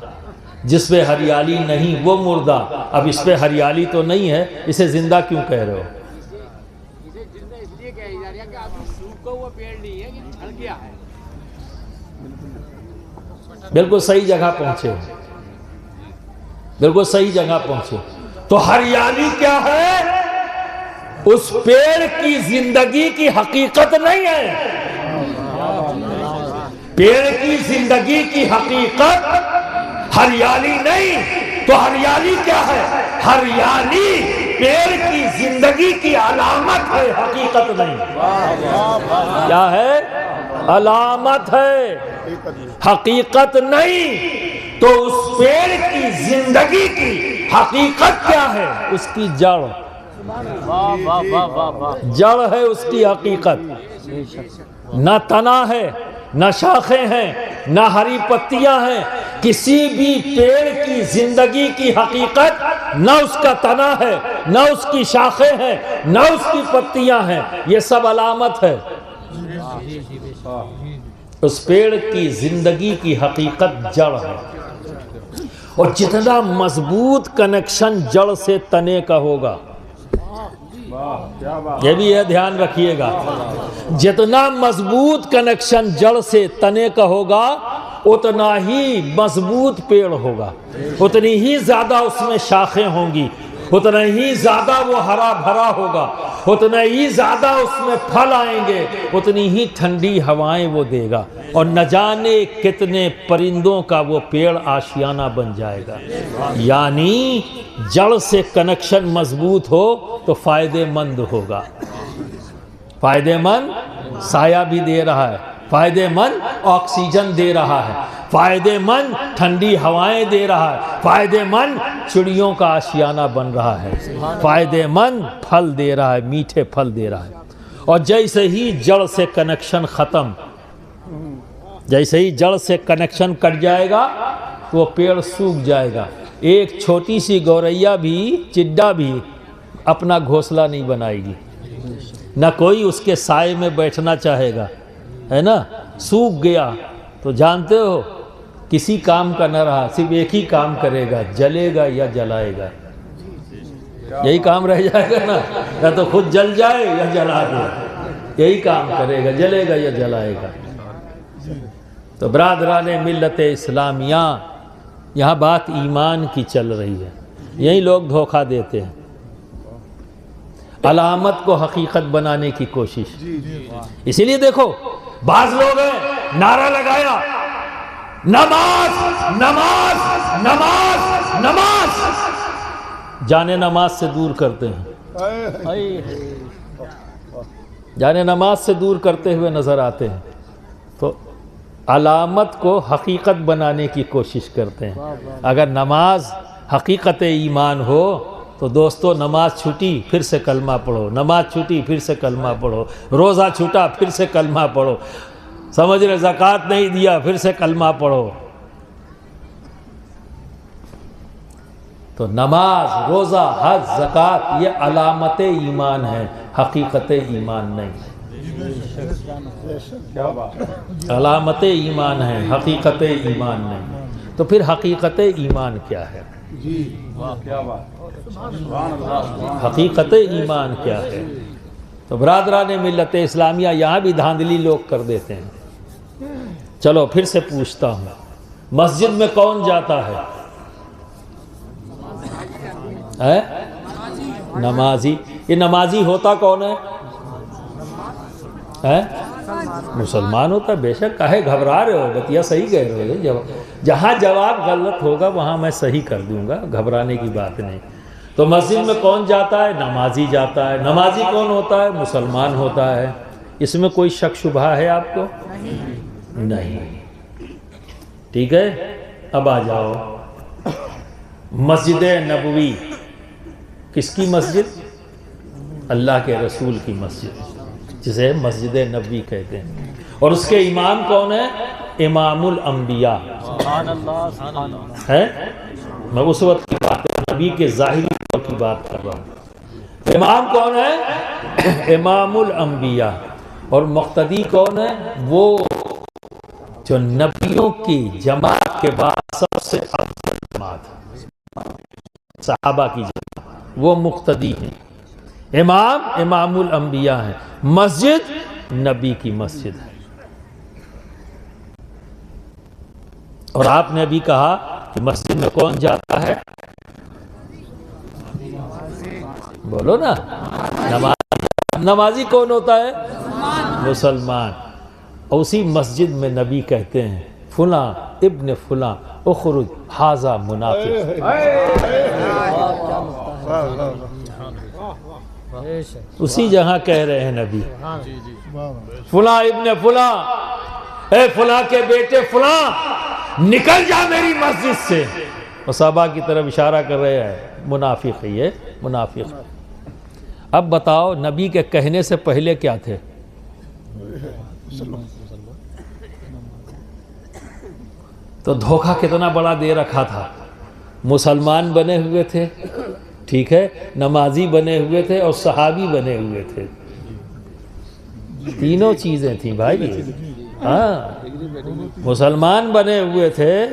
جس پہ ہریالی نہیں وہ مردہ، اب اس پہ ہریالی تو نہیں ہے، اسے زندہ کیوں کہہ رہے ہو؟ بالکل صحیح جگہ پہنچے، بالکل صحیح جگہ پہنچے۔ تو ہریالی کیا ہے؟ اس پیڑ کی زندگی کی حقیقت نہیں ہے، پیڑ کی زندگی کی حقیقت ہریالی نہیں، تو ہریالی کیا ہے؟ ہریالی پیڑ کی زندگی کی علامت ہے، حقیقت نہیں۔ کیا ہے؟ علامت ہے، حقیقت نہیں۔ تو اس پیڑ کی زندگی کی حقیقت کیا ہے؟ اس کی جڑ، جڑ ہے اس کی حقیقت، نہ تنا ہے، نہ شاخیں ہیں، نہ ہری پتیاں ہیں۔ کسی بھی پیڑ کی زندگی کی حقیقت نہ اس کا تنا ہے، نہ اس کی شاخیں ہیں، نہ اس کی پتیاں ہیں، یہ سب علامت ہے۔ اس پیڑ کی زندگی کی حقیقت جڑ ہے، اور جتنا مضبوط کنیکشن جڑ سے تنے کا ہوگا، یہ بھی ہے دھیان رکھیے گا، جتنا مضبوط کنیکشن جڑ سے تنے کا ہوگا اتنا ہی مضبوط پیڑ ہوگا، اتنی ہی زیادہ اس میں شاخیں ہوں گی، اتنا ہی زیادہ وہ ہرا بھرا ہوگا، اتنا ہی زیادہ اس میں پھل آئیں گے، اتنی ہی ٹھنڈی ہوائیں وہ دے گا، اور نہ جانے کتنے پرندوں کا وہ پیڑ آشیانہ بن جائے گا۔ یعنی جڑ سے کنیکشن مضبوط ہو تو فائدے مند ہوگا، فائدے مند سایہ بھی دے رہا ہے، فائدے مند آکسیجن دے رہا ہے، فائدے مند ٹھنڈی ہوائیں دے رہا ہے، فائدے مند چڑیوں کا آشیانہ بن رہا ہے، فائدے مند پھل دے رہا ہے، میٹھے پھل دے رہا ہے۔ اور جیسے ہی جڑ سے کنیکشن ختم، جیسے ہی جڑ سے کنیکشن کٹ جائے گا تو وہ پیڑ سوکھ جائے گا۔ ایک چھوٹی سی گوریا بھی، چڈا بھی اپنا گھونسلہ نہیں بنائے گی، نہ کوئی اس کے سائے میں بیٹھنا چاہے گا، ہے نا۔ سوکھ گیا تو جانتے ہو کسی کام کا نہ رہا، صرف ایک ہی کام کرے گا، جلے گا یا جلائے گا، یہی کام رہ جائے گا نا، یا تو خود جل جائے یا جلا دے، یہی کام کرے گا، جلے گا یا جلائے گا۔ تو برادران ملت اسلامیہ، یہاں بات ایمان کی چل رہی ہے، یہی لوگ دھوکہ دیتے ہیں، علامت کو حقیقت بنانے کی کوشش۔ اسی لیے دیکھو بعض لوگ ہیں نعرہ لگایا نماز نماز نماز نماز، جانے نماز سے دور کرتے ہیں، جانے نماز سے دور کرتے ہوئے نظر آتے ہیں، تو علامت کو حقیقت بنانے کی کوشش کرتے ہیں۔ اگر نماز حقیقت ایمان ہو تو دوستو نماز چھوٹی پھر سے کلمہ پڑھو، نماز چھوٹی پھر سے کلمہ پڑھو، روزہ چھوٹا پھر سے کلمہ پڑھو، سمجھ رہے، زکوٰۃ نہیں دیا پھر سے کلمہ پڑھو۔ تو نماز، روزہ، حج، زکوٰۃ یہ علامت ایمان ہے، حقیقت ایمان نہیں، علامت ایمان ہے، حقیقت ایمان نہیں۔ تو پھر حقیقت ایمان کیا ہے؟ حقیقت ایمان کیا ہے؟ تو برادران ملت اسلامیہ یہاں بھی دھاندلی لوگ کر دیتے ہیں۔ چلو پھر سے پوچھتا ہوں، مسجد میں کون جاتا ہے؟ نمازی۔ یہ نمازی ہوتا کون ہے؟ مسلمان ہوتا ہے۔ بے شک کہے گھبرا رہے ہو، بتیا صحیح کہہ رہے ہو، جہاں جواب غلط ہوگا وہاں میں صحیح کر دوں گا، گھبرانے کی بات نہیں۔ تو مسجد میں کون جاتا ہے؟ نمازی جاتا ہے۔ نمازی کون ہوتا ہے؟ مسلمان ہوتا ہے۔ اس میں کوئی شک شبہ ہے آپ کو؟ نہیں۔ ٹھیک ہے، اب آ جاؤ مسجد نبوی کس کی مسجد؟ اللہ کے رسول کی مسجد، جسے مسجد نبوی کہتے ہیں۔ اور اس کے امام کون ہے؟ امام الانبیاء ہے۔ میں اس وقت کی بات نبی کے ظاہری طور کی بات کر رہا ہوں۔ امام کون ہے؟ امام الانبیاء۔ اور مقتدی کون ہے؟ وہ جو نبیوں کی جماعت کے بعد سب سے افضل جماعت ہے، صحابہ کی جماعت، وہ مقتدی ہیں۔ امام الانبیاء ہیں۔ مسجد نبی کی مسجد ہے۔ اور آپ نے بھی کہا کہ مسجد میں کون جاتا ہے؟ بولو نا، نمازی کون ہوتا ہے؟ مسلمان۔ اور اسی مسجد میں نبی کہتے ہیں فلاں ابن فلاں اخرج ھذا منافق۔ اسی جہاں کہہ رہے ہیں نبی، فلاں ابن فلاں، اے فلاں کے بیٹے فلاں نکل جا میری مسجد سے۔ اور صحابہ کی طرف اشارہ کر رہے ہیں منافق ہے، یہ منافق ہے۔ اب بتاؤ نبی کے کہنے سے پہلے کیا تھے؟ تو دھوکہ کتنا بڑا دے رکھا تھا۔ مسلمان بنے ہوئے تھے، ٹھیک ہے، نمازی بنے ہوئے تھے اور صحابی بنے ہوئے تھے۔ تینوں چیزیں تھیں بھائی۔ ہاں، مسلمان بنے ہوئے تھے،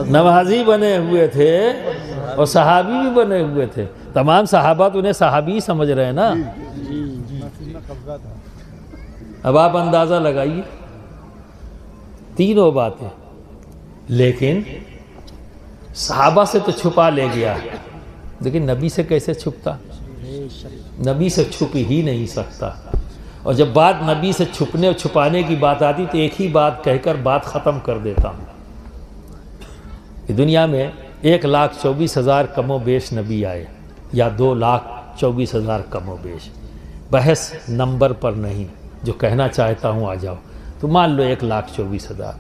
نمازی بنے ہوئے تھے اور صحابی بھی بنے ہوئے تھے۔ تمام صحابہ تو انہیں صحابی سمجھ رہے ہیں نا۔ اب آپ اندازہ لگائیے تینوں باتیں، لیکن صحابہ سے تو چھپا لے گیا، لیکن نبی سے کیسے چھپتا؟ نبی سے چھپ ہی نہیں سکتا۔ اور جب بات نبی سے چھپنے اور چھپانے کی بات آتی تو ایک ہی بات کہہ کر بات ختم کر دیتا ہوں کہ دنیا میں 1,24,000 کم و بیش نبی آئے، یا 2,24,000 کم و بیش۔ بحث نمبر پر نہیں، جو کہنا چاہتا ہوں آ جاؤ۔ تو مان لو 1,24,000،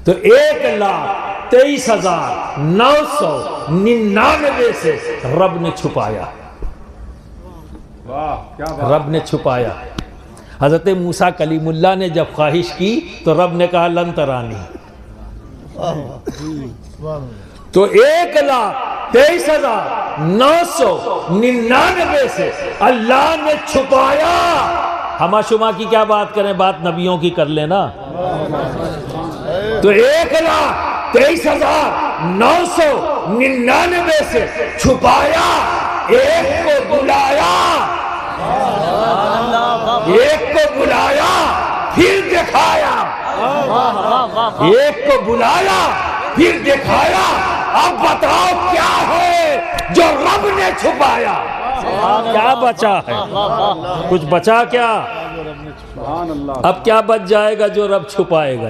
تو 1,23,999 سے رب نے چھپایا، رب نے چھپایا۔ حضرت موسیٰ کلیم اللہ نے جب خواہش کی تو رب نے کہا لن ترانی۔ تو 1,23,999 سے اللہ نے چھپایا۔ ہما شما کی کیا بات کریں، بات نبیوں کی کر لینا۔ تو 1,23,999 سے چھپایا، ایک کو بلایا، ایک کو بلایا پھر دکھایا، ایک کو بلایا پھر دکھایا۔ اب بتاؤ کیا ہے جو رب نے چھپایا؟ کیا بچا ہے؟ کچھ بچا کیا؟ اب کیا بچ جائے گا جو رب چھپائے گا؟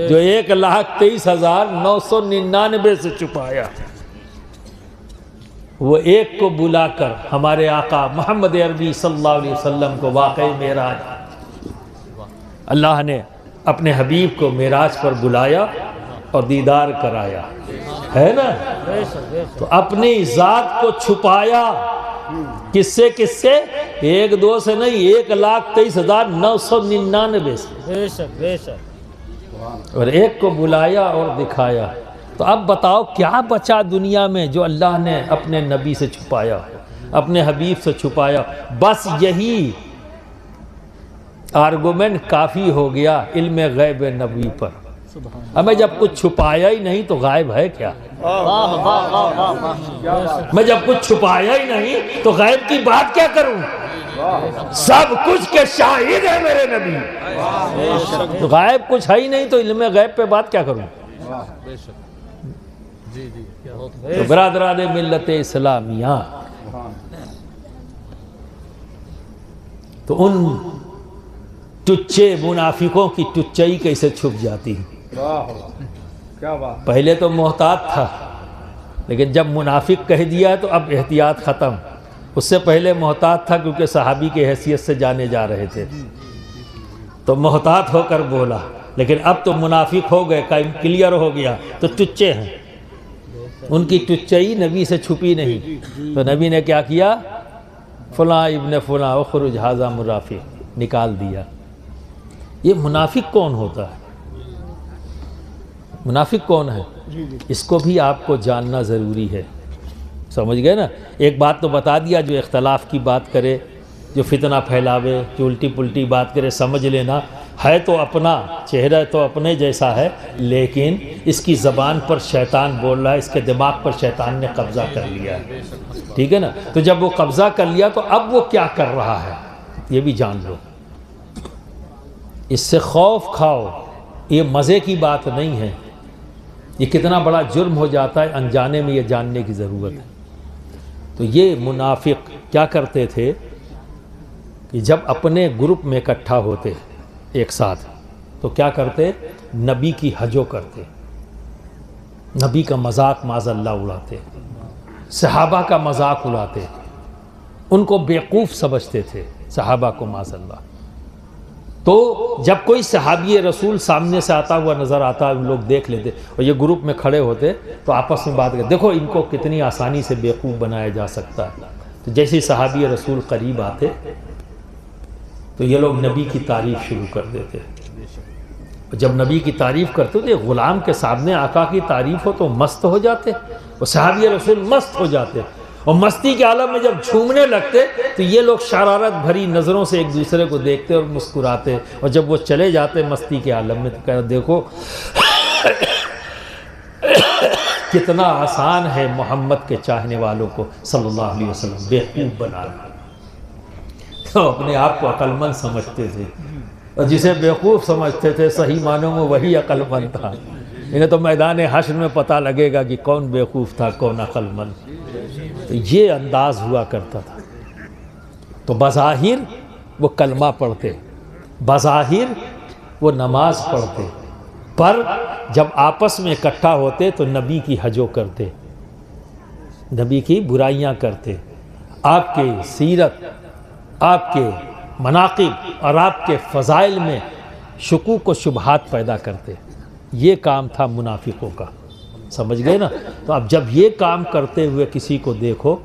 جو 1,23,999 سے چھپایا، وہ ایک کو بلا کر ہمارے آقا محمد عربی صلی اللہ علیہ وسلم کو واقعی معراج، اللہ نے اپنے حبیب کو معراج پر بلایا اور دیدار کرایا، ہے نا؟ تو اپنی ذات کو چھپایا، کس سے؟ کس سے؟ 1-2 سے نہیں، 1,23,999 سے۔ بے شک اور ایک کو بلایا اور دکھایا۔ تو اب بتاؤ کیا بچا دنیا میں جو اللہ نے اپنے نبی سے چھپایا، اپنے حبیب سے چھپایا؟ بس یہی آرگومنٹ کافی ہو گیا علم غیب نبوی پر۔ اب میں جب کچھ چھپایا ہی نہیں تو غائب ہے کیا؟ میں جب کچھ چھپایا ہی نہیں تو غائب کی بات کیا کروں؟ سب کچھ کے شاہد ہے میرے نبی، تو غائب کچھ ہے ہی نہیں تو علم غیب پہ بات کیا کروں؟ تو برادران ملت اسلامیہ، تو ان ٹچے منافقوں کی ٹچائی کیسے چھپ جاتی ہے؟ پہلے تو محتاط تھا، لیکن جب منافق کہہ دیا تو اب احتیاط ختم۔ اس سے پہلے محتاط تھا کیونکہ صحابی کی حیثیت سے جانے جا رہے تھے تو محتاط ہو کر بولا، لیکن اب تو منافق ہو گئے، کلیئر ہو گیا تو ٹچے ہیں۔ ان کی ٹچائی نبی سے چھپی نہیں، تو نبی نے کیا کیا؟ فلاں ابن فلاں اخرج ھذا منافق، نکال دیا۔ یہ منافق کون ہوتا ہے؟ منافق کون ہے؟ اس کو بھی آپ کو جاننا ضروری ہے، سمجھ گئے نا؟ ایک بات تو بتا دیا، جو اختلاف کی بات کرے، جو فتنہ پھیلاوے، جو الٹی پلٹی بات کرے، سمجھ لینا ہے تو اپنا، چہرہ تو اپنے جیسا ہے، لیکن اس کی زبان پر شیطان بول رہا ہے، اس کے دماغ پر شیطان نے قبضہ کر لیا ہے، ٹھیک ہے نا؟ تو جب وہ قبضہ کر لیا تو اب وہ کیا کر رہا ہے یہ بھی جان لو۔ اس سے خوف کھاؤ، یہ مزے کی بات نہیں ہے، یہ کتنا بڑا جرم ہو جاتا ہے انجانے میں، یہ جاننے کی ضرورت ہے۔ تو یہ منافق کیا کرتے تھے کہ جب اپنے گروپ میں اکٹھا ہوتے ایک ساتھ تو کیا کرتے؟ نبی کی حجو کرتے، نبی کا مذاق معاذ اللہ اڑاتے، صحابہ کا مذاق اڑاتے، ان کو بیوقوف سمجھتے تھے صحابہ کو معاذ اللہ۔ تو جب کوئی صحابی رسول سامنے سے آتا ہوا نظر آتا، ان لوگ دیکھ لیتے اور یہ گروپ میں کھڑے ہوتے تو آپس میں بات کرتے، دیکھو ان کو کتنی آسانی سے بیوقوف بنایا جا سکتا ہے۔ تو جیسے صحابی رسول قریب آتے تو یہ لوگ نبی کی تعریف شروع کر دیتے۔ جب نبی کی تعریف کرتے تو یہ غلام کے سامنے آقا کی تعریف ہو تو مست ہو جاتے، اور صحابی رسول مست ہو جاتے، اور مستی کے عالم میں جب جھومنے لگتے تو یہ لوگ شرارت بھری نظروں سے ایک دوسرے کو دیکھتے اور مسکراتے، اور جب وہ چلے جاتے مستی کے عالم میں تو کہتے دیکھو کتنا آسان ہے محمد کے چاہنے والوں کو صلی اللہ علیہ وسلم بیوقوف بنانا۔ تو اپنے آپ کو عقل مند سمجھتے تھے، اور جسے بیوقوف سمجھتے تھے صحیح معنوں میں وہی عقل مند تھا۔ انہیں تو میدان حشر میں پتہ لگے گا کہ کون بیوقوف تھا کون عقل مند۔ تو یہ انداز ہوا کرتا تھا۔ تو بظاہر وہ کلمہ پڑھتے، بظاہر وہ نماز پڑھتے، پر جب آپس میں اکٹھا ہوتے تو نبی کی حجو کرتے، نبی کی برائیاں کرتے، آپ کے سیرت، آپ کے مناقب اور آپ کے فضائل میں شکوک و شبہات پیدا کرتے۔ یہ کام تھا منافقوں کا، سمجھ گئے نا؟ تو اب جب یہ کام کرتے ہوئے کسی کو دیکھو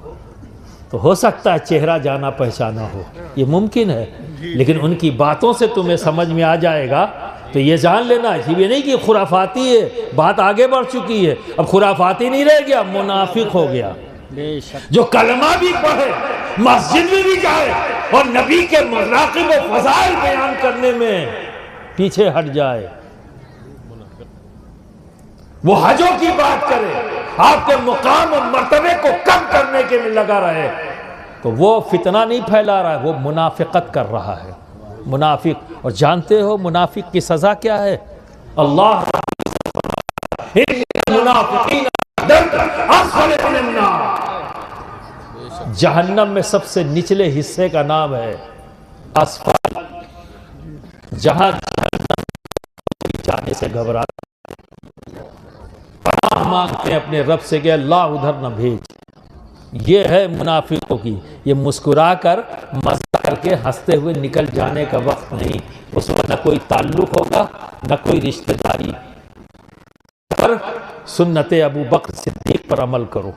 تو ہو سکتا ہے چہرہ جانا پہچانا ہو، یہ ممکن ہے، لیکن ان کی باتوں سے تمہیں سمجھ میں آ جائے گا تو یہ جان لینا یہ نہیں کہ خرافاتی ہے، بات آگے بڑھ چکی ہے، اب خرافاتی نہیں رہ گیا، منافق ہو گیا۔ جو کلمہ بھی پڑھے، مسجد میں بھی جائے اور نبی کے مناقب و فضائل بیان کرنے میں پیچھے ہٹ جائے، وہ حجوں کی بات کرے، آپ کے مقام و مرتبے کو کم کرنے کے میں لگا رہے، تو وہ فتنہ نہیں پھیلا رہا ہے، وہ منافقت کر رہا ہے، منافق۔ اور جانتے ہو منافق کی سزا کیا ہے؟ اللہ جہنم میں سب سے نچلے حصے کا نام ہے اسفل، جہاں جانے سے گھبراتے پناہ مانگتے ہیں اپنے رب سے کہ اللہ ادھر نہ بھیج۔ یہ ہے منافقوں کی، یہ مسکرا کر مزہ کر کے ہنستے ہوئے نکل جانے کا وقت نہیں، اس میں نہ کوئی تعلق ہوگا نہ کوئی رشتہ داری۔ پر سنت ابو بکر صدیق پر عمل کرو۔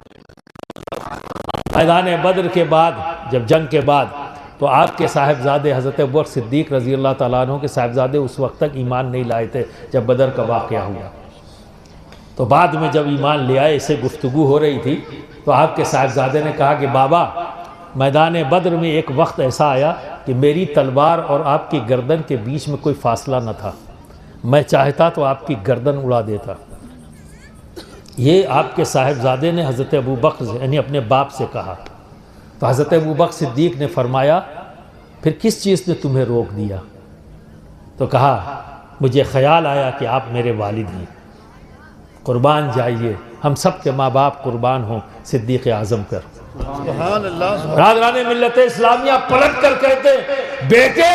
میدان بدر کے بعد، جب جنگ کے بعد، تو آپ کے صاحبزادے حضرت ابو بکر صدیق رضی اللہ تعالیٰ عنہ کے صاحبزادے اس وقت تک ایمان نہیں لائے تھے جب بدر کا واقعہ ہوا۔ تو بعد میں جب ایمان لے آئے، اسے گفتگو ہو رہی تھی تو آپ کے صاحبزادے نے کہا کہ بابا، میدان بدر میں ایک وقت ایسا آیا کہ میری تلوار اور آپ کی گردن کے بیچ میں کوئی فاصلہ نہ تھا، میں چاہتا تو آپ کی گردن اڑا دیتا۔ یہ آپ کے صاحبزادے نے حضرت ابوبکر سے یعنی اپنے باپ سے کہا، تو حضرت ابوبکر صدیق نے فرمایا پھر کس چیز نے تمہیں روک دیا؟ تو کہا مجھے خیال آیا کہ آپ میرے والد ہیں، قربان جائیے، ہم سب کے ماں باپ قربان ہوں صدیق اعظم پر۔ سبحان اللہ۔ برادران ملت اسلامیہ پلٹ کر کہتے بیٹے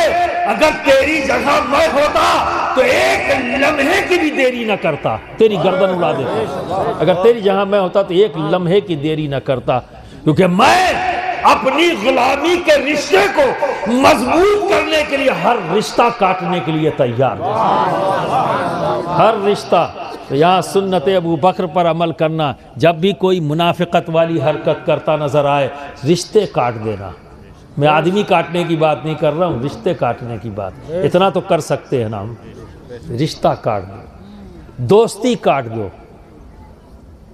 اگر تیری جگہ میں ہوتا تو ایک لمحے کی بھی دیری نہ کرتا، تیری گردن اڑا دیتا۔ اگر تیری جگہ میں ہوتا تو ایک لمحے کی دیری نہ کرتا، کیونکہ میں اپنی غلامی کے رشتے کو مضبوط کرنے کے لیے ہر رشتہ کاٹنے کے لیے تیار ہوں، ہر رشتہ۔ تو یہاں سنت ابو بکر پر عمل کرنا، جب بھی کوئی منافقت والی حرکت کرتا نظر آئے رشتے کاٹ دینا۔ میں آدمی کاٹنے کی بات نہیں کر رہا ہوں، رشتے کاٹنے کی بات۔ اتنا تو کر سکتے ہیں نا ہم، رشتہ کاٹ دو، دوستی کاٹ دو۔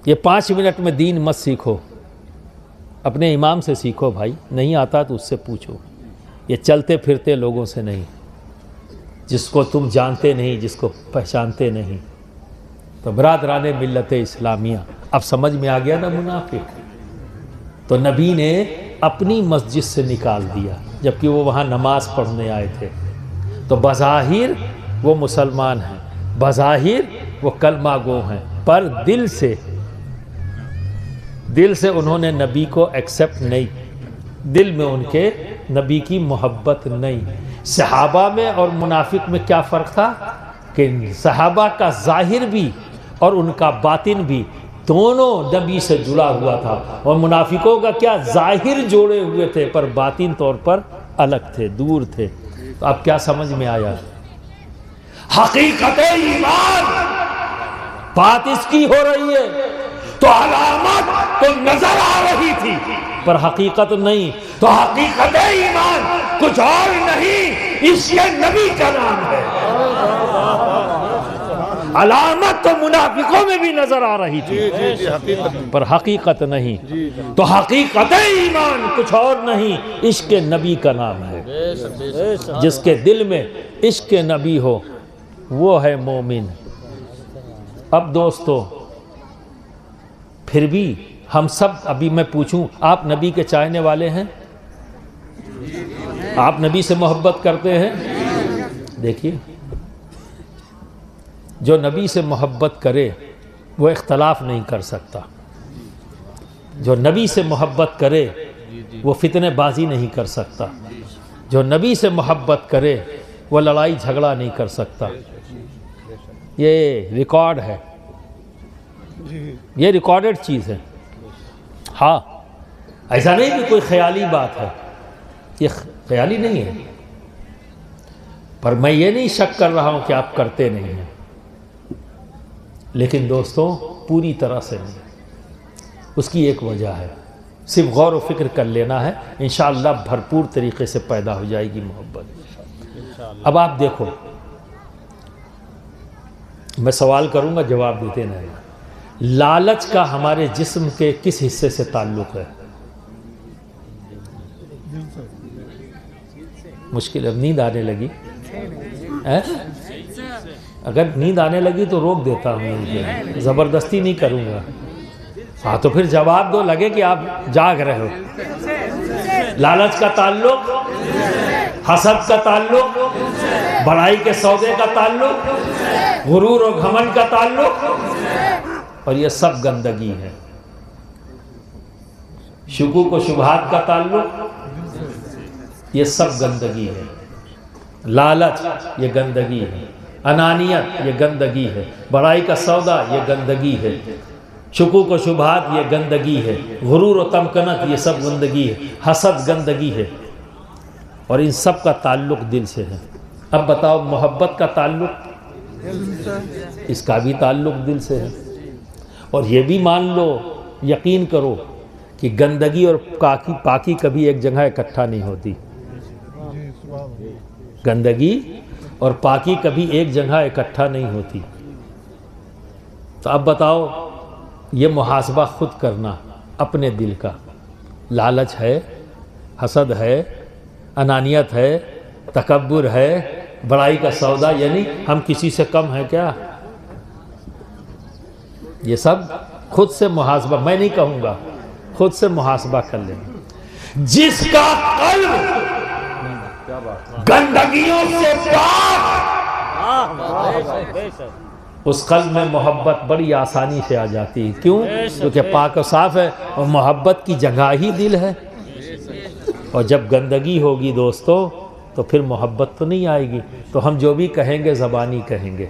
یہ 5 منٹ میں دین مت سیکھو، اپنے امام سے سیکھو بھائی، نہیں آتا تو اس سے پوچھو، یہ چلتے پھرتے لوگوں سے نہیں، جس کو تم جانتے نہیں، جس کو پہچانتے نہیں۔ تو برادران ملت اسلامیہ اب سمجھ میں آ گیا نا منافق؟ تو نبی نے اپنی مسجد سے نکال دیا جبکہ وہ وہاں نماز پڑھنے آئے تھے، تو بظاہر وہ مسلمان ہیں، بظاہر وہ کلمہ گو ہیں، پر دل سے انہوں نے نبی کو ایکسپٹ نہیں، دل میں ان کے نبی کی محبت نہیں۔ صحابہ میں اور منافق میں کیا فرق تھا کہ صحابہ کا ظاہر بھی اور ان کا باطن بھی دونوں نبی سے جڑا ہوا تھا، اور منافقوں کا کیا ظاہر جوڑے ہوئے تھے پر باطن طور پر الگ تھے، دور تھے۔ تو اب کیا سمجھ میں آیا؟ حقیقت ایمان بات اس کی ہو رہی ہے، تو علامت تو نظر آ رہی تھی پر حقیقت نہیں، تو حقیقت ایمان کچھ اور نہیں، اس یہ نبی کا نام ہے۔ علامت تو منافقوں میں بھی نظر آ رہی تھی پر حقیقت نہیں، تو حقیقت ایمان کچھ اور نہیں، عشق نبی کا نام ہے۔ جس کے دل میں عشق نبی ہو وہ ہے مومن۔ اب دوستو پھر بھی ہم سب، ابھی میں پوچھوں آپ نبی کے چاہنے والے ہیں؟ آپ نبی سے محبت کرتے ہیں؟ دیکھیے جو نبی سے محبت کرے وہ اختلاف نہیں کر سکتا، جو نبی سے محبت کرے وہ فتنہ بازی نہیں کر سکتا، جو نبی سے محبت کرے وہ لڑائی جھگڑا نہیں کر سکتا۔ یہ ریکارڈ ہے، یہ ریکارڈڈ چیز ہے۔ ہاں ایسا نہیں کہ کوئی خیالی بات ہے، یہ خیالی نہیں ہے، پر میں یہ نہیں شک کر رہا ہوں کہ آپ کرتے نہیں ہیں، لیکن دوستوں پوری طرح سے نہیں۔ اس کی ایک وجہ ہے، صرف غور و فکر کر لینا ہے، انشاءاللہ بھرپور طریقے سے پیدا ہو جائے گی محبت۔ اب آپ دیکھو، میں سوال کروں گا جواب دیتے نہیں۔ لالچ کا ہمارے جسم کے کس حصے سے تعلق ہے؟ مشکل، اب نیند آنے لگی؟ اگر نیند آنے لگی تو روک دیتا ہوں، زبردستی نہیں کروں گا۔ ہاں تو پھر جواب دو، لگے کہ آپ جاگ رہے ہو۔ لالچ کا تعلق، حسد کا تعلق، بڑائی کے سودے کا تعلق، غرور و گھمنڈ کا تعلق، اور یہ سب گندگی ہے۔ شکوک و شبہات کا تعلق، یہ سب گندگی ہے۔ لالچ یہ گندگی ہے، انانیت یہ گندگی ہے، بڑائی کا سودا یہ گندگی ہے، شکوک و شبہات یہ گندگی ہے، غرور و تمکنت یہ سب گندگی ہے، حسد گندگی ہے، اور ان سب کا تعلق دل سے ہے۔ اب بتاؤ محبت کا تعلق، اس کا بھی تعلق دل سے ہے۔ اور یہ بھی مان لو، یقین کرو کہ گندگی اور پاکی کبھی ایک جگہ اکٹھا نہیں ہوتی، گندگی اور پاکی کبھی ایک جگہ اکٹھا نہیں ہوتی۔ تو اب بتاؤ، یہ محاسبہ خود کرنا اپنے دل کا، لالچ ہے، حسد ہے، انانیت ہے، تکبر ہے، بڑائی کا سودا، یعنی ہم کسی سے کم ہیں کیا؟ یہ سب خود سے محاسبہ، میں نہیں کہوں گا، خود سے محاسبہ کر لیں۔ جس کا قلب گندگیوں سے پاک، اس قلب میں محبت بڑی آسانی سے آ جاتی ہے۔ کیوں؟ کیونکہ پاک و صاف ہے، اور محبت کی جگہ ہی دل ہے۔ اور جب گندگی ہوگی دوستو تو پھر محبت تو نہیں آئے گی، تو ہم جو بھی کہیں گے زبانی کہیں گے۔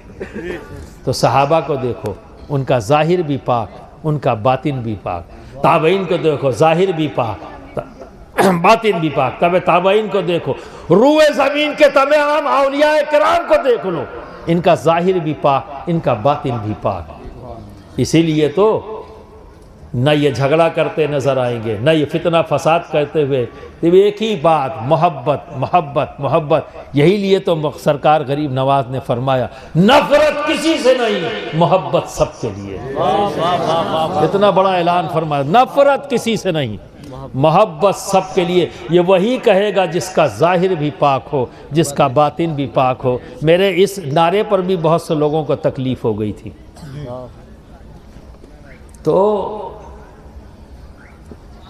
تو صحابہ کو دیکھو، ان کا ظاہر بھی پاک، ان کا باطن بھی پاک۔ تابعین کو دیکھو، ظاہر بھی پاک، باطن بھی پاک۔ تب تابعین کو دیکھو، روئے زمین کے تمام اولیاء کرام کو دیکھ لو، ان کا ظاہر بھی پاک، ان کا باطن بھی پاک۔ اسی لیے تو نہ یہ جھگڑا کرتے نظر آئیں گے، نہ یہ فتنہ فساد کرتے ہوئے، ایک ہی بات، محبت محبت محبت۔ یہی لیے تو سرکار غریب نواز نے فرمایا نفرت کسی سے نہیں، محبت سب کے لیے۔ اتنا بڑا اعلان فرمایا، نفرت کسی سے نہیں، محبت سب کے لیے۔ یہ وہی کہے گا جس کا ظاہر بھی پاک ہو، جس کا باطن بھی پاک ہو۔ میرے اس نعرے پر بھی بہت سے لوگوں کو تکلیف ہو گئی تھی۔ تو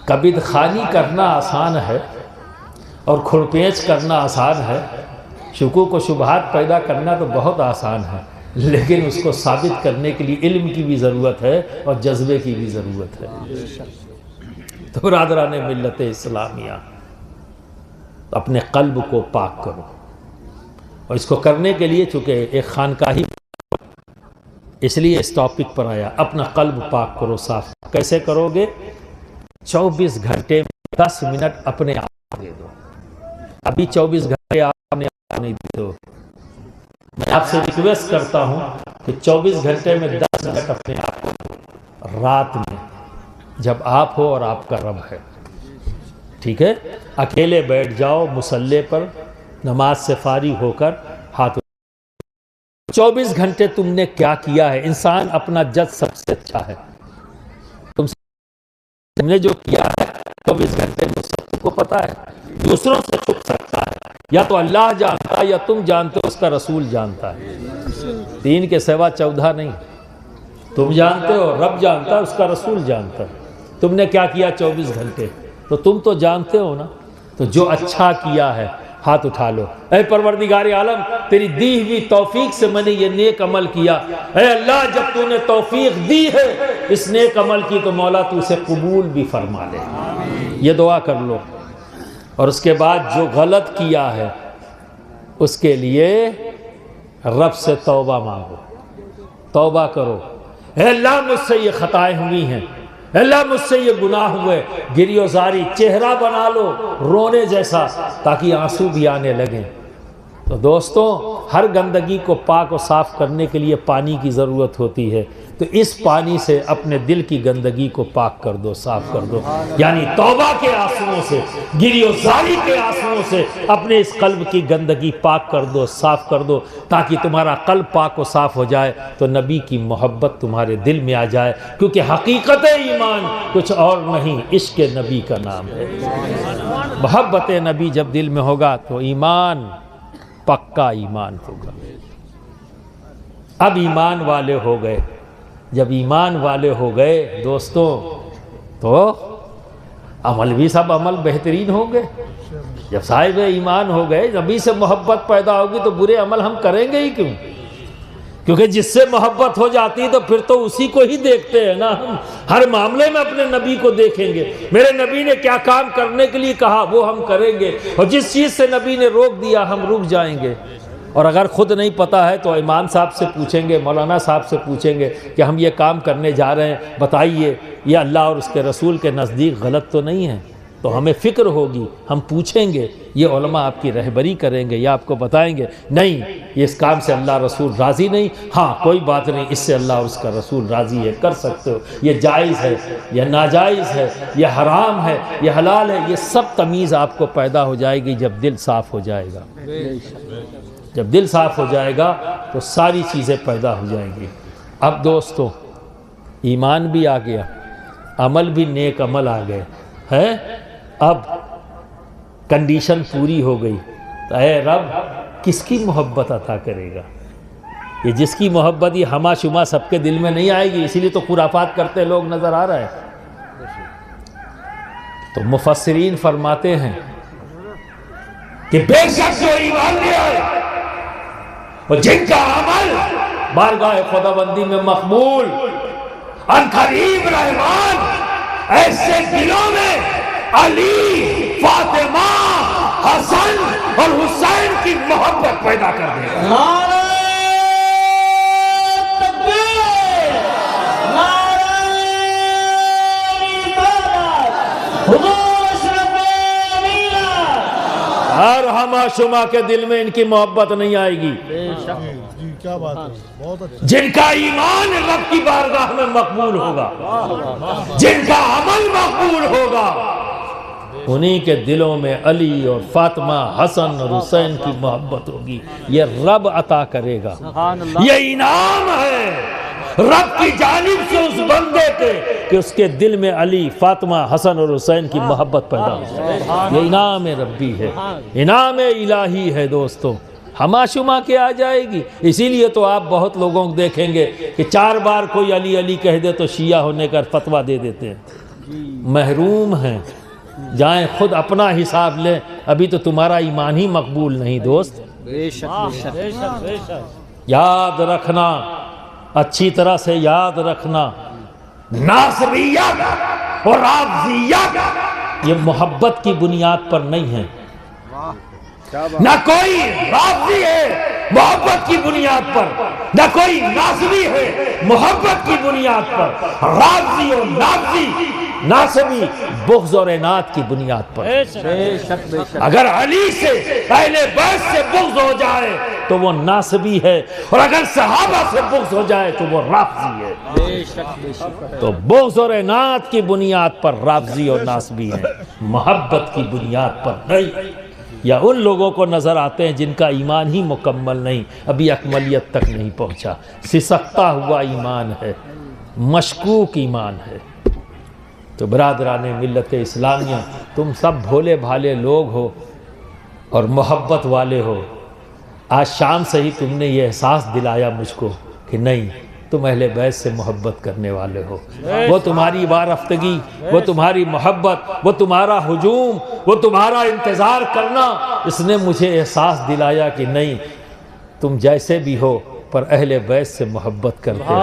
کبید خوانی کرنا آسان ہے اور کھڑپیچ کرنا آسان ہے، شکوک و شبہات پیدا کرنا تو بہت آسان ہے، لیکن اس کو ثابت کرنے کے لیے علم کی بھی ضرورت ہے اور جذبے کی بھی ضرورت ہے۔ تو برادران ملت اسلامیہ، اپنے قلب کو پاک کرو، اور اس کو کرنے کے لیے چونکہ ایک خانقاہی، اس لیے اس ٹاپک پر آیا، اپنا قلب پاک کرو، صاف۔ کیسے کرو گے؟ 24 گھنٹے میں 10 منٹ اپنے آپ دے دو۔ ابھی 24 گھنٹے آپ اپنے آپ نہیں دے دو، میں آپ سے ریکویسٹ کرتا ہوں کہ 24 گھنٹے میں 10 منٹ اپنے آپ کو دو، رات میں جب آپ ہو اور آپ کا رب ہے، ٹھیک ہے؟ اکیلے بیٹھ جاؤ مصلی پر، نماز سے فارغ ہو کر ہاتھ 24 گھنٹے تم نے کیا کیا ہے؟ انسان اپنا جج سب سے اچھا ہے۔ تم نے جو کیا ہے 24 گھنٹے میں سب کو پتا ہے، دوسروں سے چھپ سکتا ہے، یا تو اللہ جانتا ہے، یا تم جانتے ہو، اس کا رسول جانتا ہے۔ 3 کے سوا 14 نہیں، تم جانتے ہو، رب جانتا ہے، اس کا رسول جانتا ہے۔ تم نے کیا کیا 24 گھنٹے؟ تو تم تو جانتے ہو نا۔ تو جو اچھا کیا ہے ہاتھ اٹھا لو، اے پروردگار عالم تیری دی ہوئی توفیق سے میں نے یہ نیک عمل کیا، اے اللہ جب تو نے توفیق دی ہے اس نیک عمل کی تو مولا تو اسے قبول بھی فرما لے۔ یہ دعا کر لو، اور اس کے بعد جو غلط کیا ہے اس کے لیے رب سے توبہ مانگو، توبہ کرو، اے اللہ مجھ سے یہ خطائیں ہوئی ہیں، اللہ مجھ سے یہ گناہ ہوئے، گری و زاری چہرہ بنا لو رونے جیسا تاکہ آنسو بھی آنے لگیں۔ تو دوستوں ہر گندگی کو پاک و صاف کرنے کے لیے پانی کی ضرورت ہوتی ہے، تو اس پانی سے اپنے دل کی گندگی کو پاک کر دو، صاف کر دو، یعنی توبہ کے آنسوؤں سے، گری و زاری کے آنسوؤں سے اپنے اس قلب کی گندگی پاک کر دو، صاف کر دو، تاکہ تمہارا قلب پاک و صاف ہو جائے تو نبی کی محبت تمہارے دل میں آ جائے، کیونکہ حقیقت ایمان کچھ اور نہیں، عشق نبی کا نام ہے۔ محبت نبی جب دل میں ہوگا تو ایمان پکا ایمان ہوگا۔ اب ایمان والے ہو گئے، جب ایمان والے ہو گئے دوستوں تو عمل بھی سب عمل بہترین ہوں گے۔ جب صاحب ایمان ہو گئے، نبی سے محبت پیدا ہوگی تو برے عمل ہم کریں گے ہی کیوں؟ کیونکہ جس سے محبت ہو جاتی تو پھر تو اسی کو ہی دیکھتے ہیں نا، ہم ہر معاملے میں اپنے نبی کو دیکھیں گے، میرے نبی نے کیا کام کرنے کے لیے کہا وہ ہم کریں گے، اور جس چیز سے نبی نے روک دیا ہم رک جائیں گے۔ اور اگر خود نہیں پتا ہے تو امام صاحب سے پوچھیں گے، مولانا صاحب سے پوچھیں گے کہ ہم یہ کام کرنے جا رہے ہیں، بتائیے یہ اللہ اور اس کے رسول کے نزدیک غلط تو نہیں ہے؟ تو ہمیں فکر ہوگی، ہم پوچھیں گے، یہ علماء آپ کی رہبری کریں گے یا آپ کو بتائیں گے نہیں یہ اس کام سے اللہ رسول راضی نہیں، ہاں کوئی بات نہیں، اس سے اللہ اور اس کا رسول راضی ہے، کر سکتے ہو، یہ جائز ہے، یہ ناجائز ہے، یہ حرام ہے، یہ حلال ہے، یہ سب تمیز آپ کو پیدا ہو جائے گی جب دل صاف ہو جائے گا۔ جب دل صاف ہو جائے گا تو ساری چیزیں پیدا ہو جائیں گی۔ اب دوستو ایمان بھی آ گیا، عمل بھی نیک عمل آ گئے ہیں، اب کنڈیشن پوری ہو گئی، تو اے رب کس کی محبت عطا کرے گا؟ یہ جس کی محبت یہ ہما شما سب کے دل میں نہیں آئے گی، اسی لیے تو خرافات کرتے لوگ نظر آ رہے ہیں۔ تو مفسرین فرماتے ہیں کہ بے شک جو ایمان لے آئے اور جن کا عمل بارگاہ خداوندی میں مقبول، ان قریب رحمان ایسے دلوں میں علی، فاطمہ، حسن اور حسین کی محبت پیدا کر دے گا۔ نعرہ تکبیر، نعرہ رسالت، حضور اشرف امینہ۔ ہر ہما شما کے دل میں ان کی محبت نہیں آئے گی۔ کیا بات ہے، بہت اچھا۔ جن کا ایمان رب کی بارگاہ میں مقبول ہوگا، جن کا عمل مقبول ہوگا، انہی کے دلوں میں علی اور فاطمہ، حسن اور حسین کی محبت ہوگی۔ یہ رب عطا کرے گا، یہ انعام ہے رب کی جانب سے اس بندے کے کہ اس کے دل میں علی، فاطمہ، حسن اور حسین کی محبت پیدا ہو جائے۔ یہ انعام ربی ہے، انعام الہی ہے دوستو، ہما شما کے آ جائے گی۔ اسی لیے تو آپ بہت لوگوں کو دیکھیں گے کہ 4 بار کوئی علی علی کہہ دے تو شیعہ ہونے کا فتویٰ دے دیتے ہیں۔ محروم ہیں، جائیں خود اپنا حساب لیں، ابھی تو تمہارا ایمان ہی مقبول نہیں دوست۔ یاد رکھنا، اچھی طرح سے یاد رکھنا، ناصریت اور رافضیت یہ محبت کی بنیاد پر نہیں ہے۔ نہ کوئی رافضی ہے محبت کی بنیاد پر، نہ کوئی ناصبی ہے محبت کی بنیاد پر۔ رافضی اور ناصبی بغض اور عناد کی بنیاد پر۔ اگر علی سے، اہل بیت سے بغض ہو جائے تو وہ ناصبی ہے، اور اگر صحابہ سے بغض ہو جائے تو وہ رافضی ہے۔ تو بغض اور عناد کی بنیاد پر رافضی اور ناصبی ہیں، محبت کی بنیاد پر نہیں۔ یا ان لوگوں کو نظر آتے ہیں جن کا ایمان ہی مکمل نہیں، ابھی اکملیت تک نہیں پہنچا، سسکتا ہوا ایمان ہے، مشکوک ایمان ہے۔ تو برادران ملت اسلامیہ، تم سب بھولے بھالے لوگ ہو اور محبت والے ہو۔ آج شام سے ہی تم نے یہ احساس دلایا مجھ کو کہ نہیں، تم اہل بیت سے محبت کرنے والے ہو۔ وہ تمہاری وارفتگی، وہ تمہاری محبت، وہ تمہارا ہجوم، وہ تمہارا انتظار کرنا، اس نے مجھے احساس دلایا کہ نہیں، تم جیسے بھی ہو پر اہل بیت سے محبت کرتے ہو،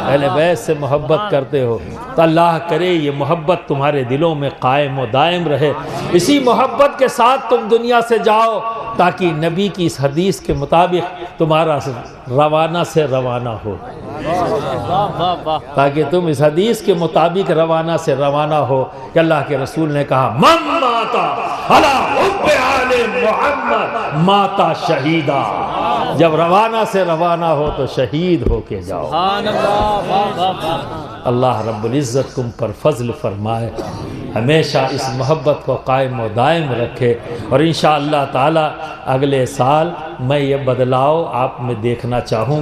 اہل بیت سے محبت کرتے ہو۔ تو اللہ کرے یہ محبت تمہارے دلوں میں قائم و دائم رہے، اسی محبت کے ساتھ تم دنیا سے جاؤ، تاکہ نبی کی اس حدیث کے مطابق تمہارا روانہ سے روانہ ہو، تاکہ تم اس حدیث کے مطابق روانہ سے روانہ ہو کہ اللہ کے رسول نے کہا من ماتا علی حب آل محمد ماتا شہیدا۔ جب روانہ سے روانہ ہو تو شہید ہو کے جاؤ۔ اللہ رب العزت تم پر فضل فرمائے، ہمیشہ اس محبت کو قائم و دائم رکھے، اور انشاءاللہ تعالی اگلے سال میں یہ بدلاؤ آپ میں دیکھنا چاہوں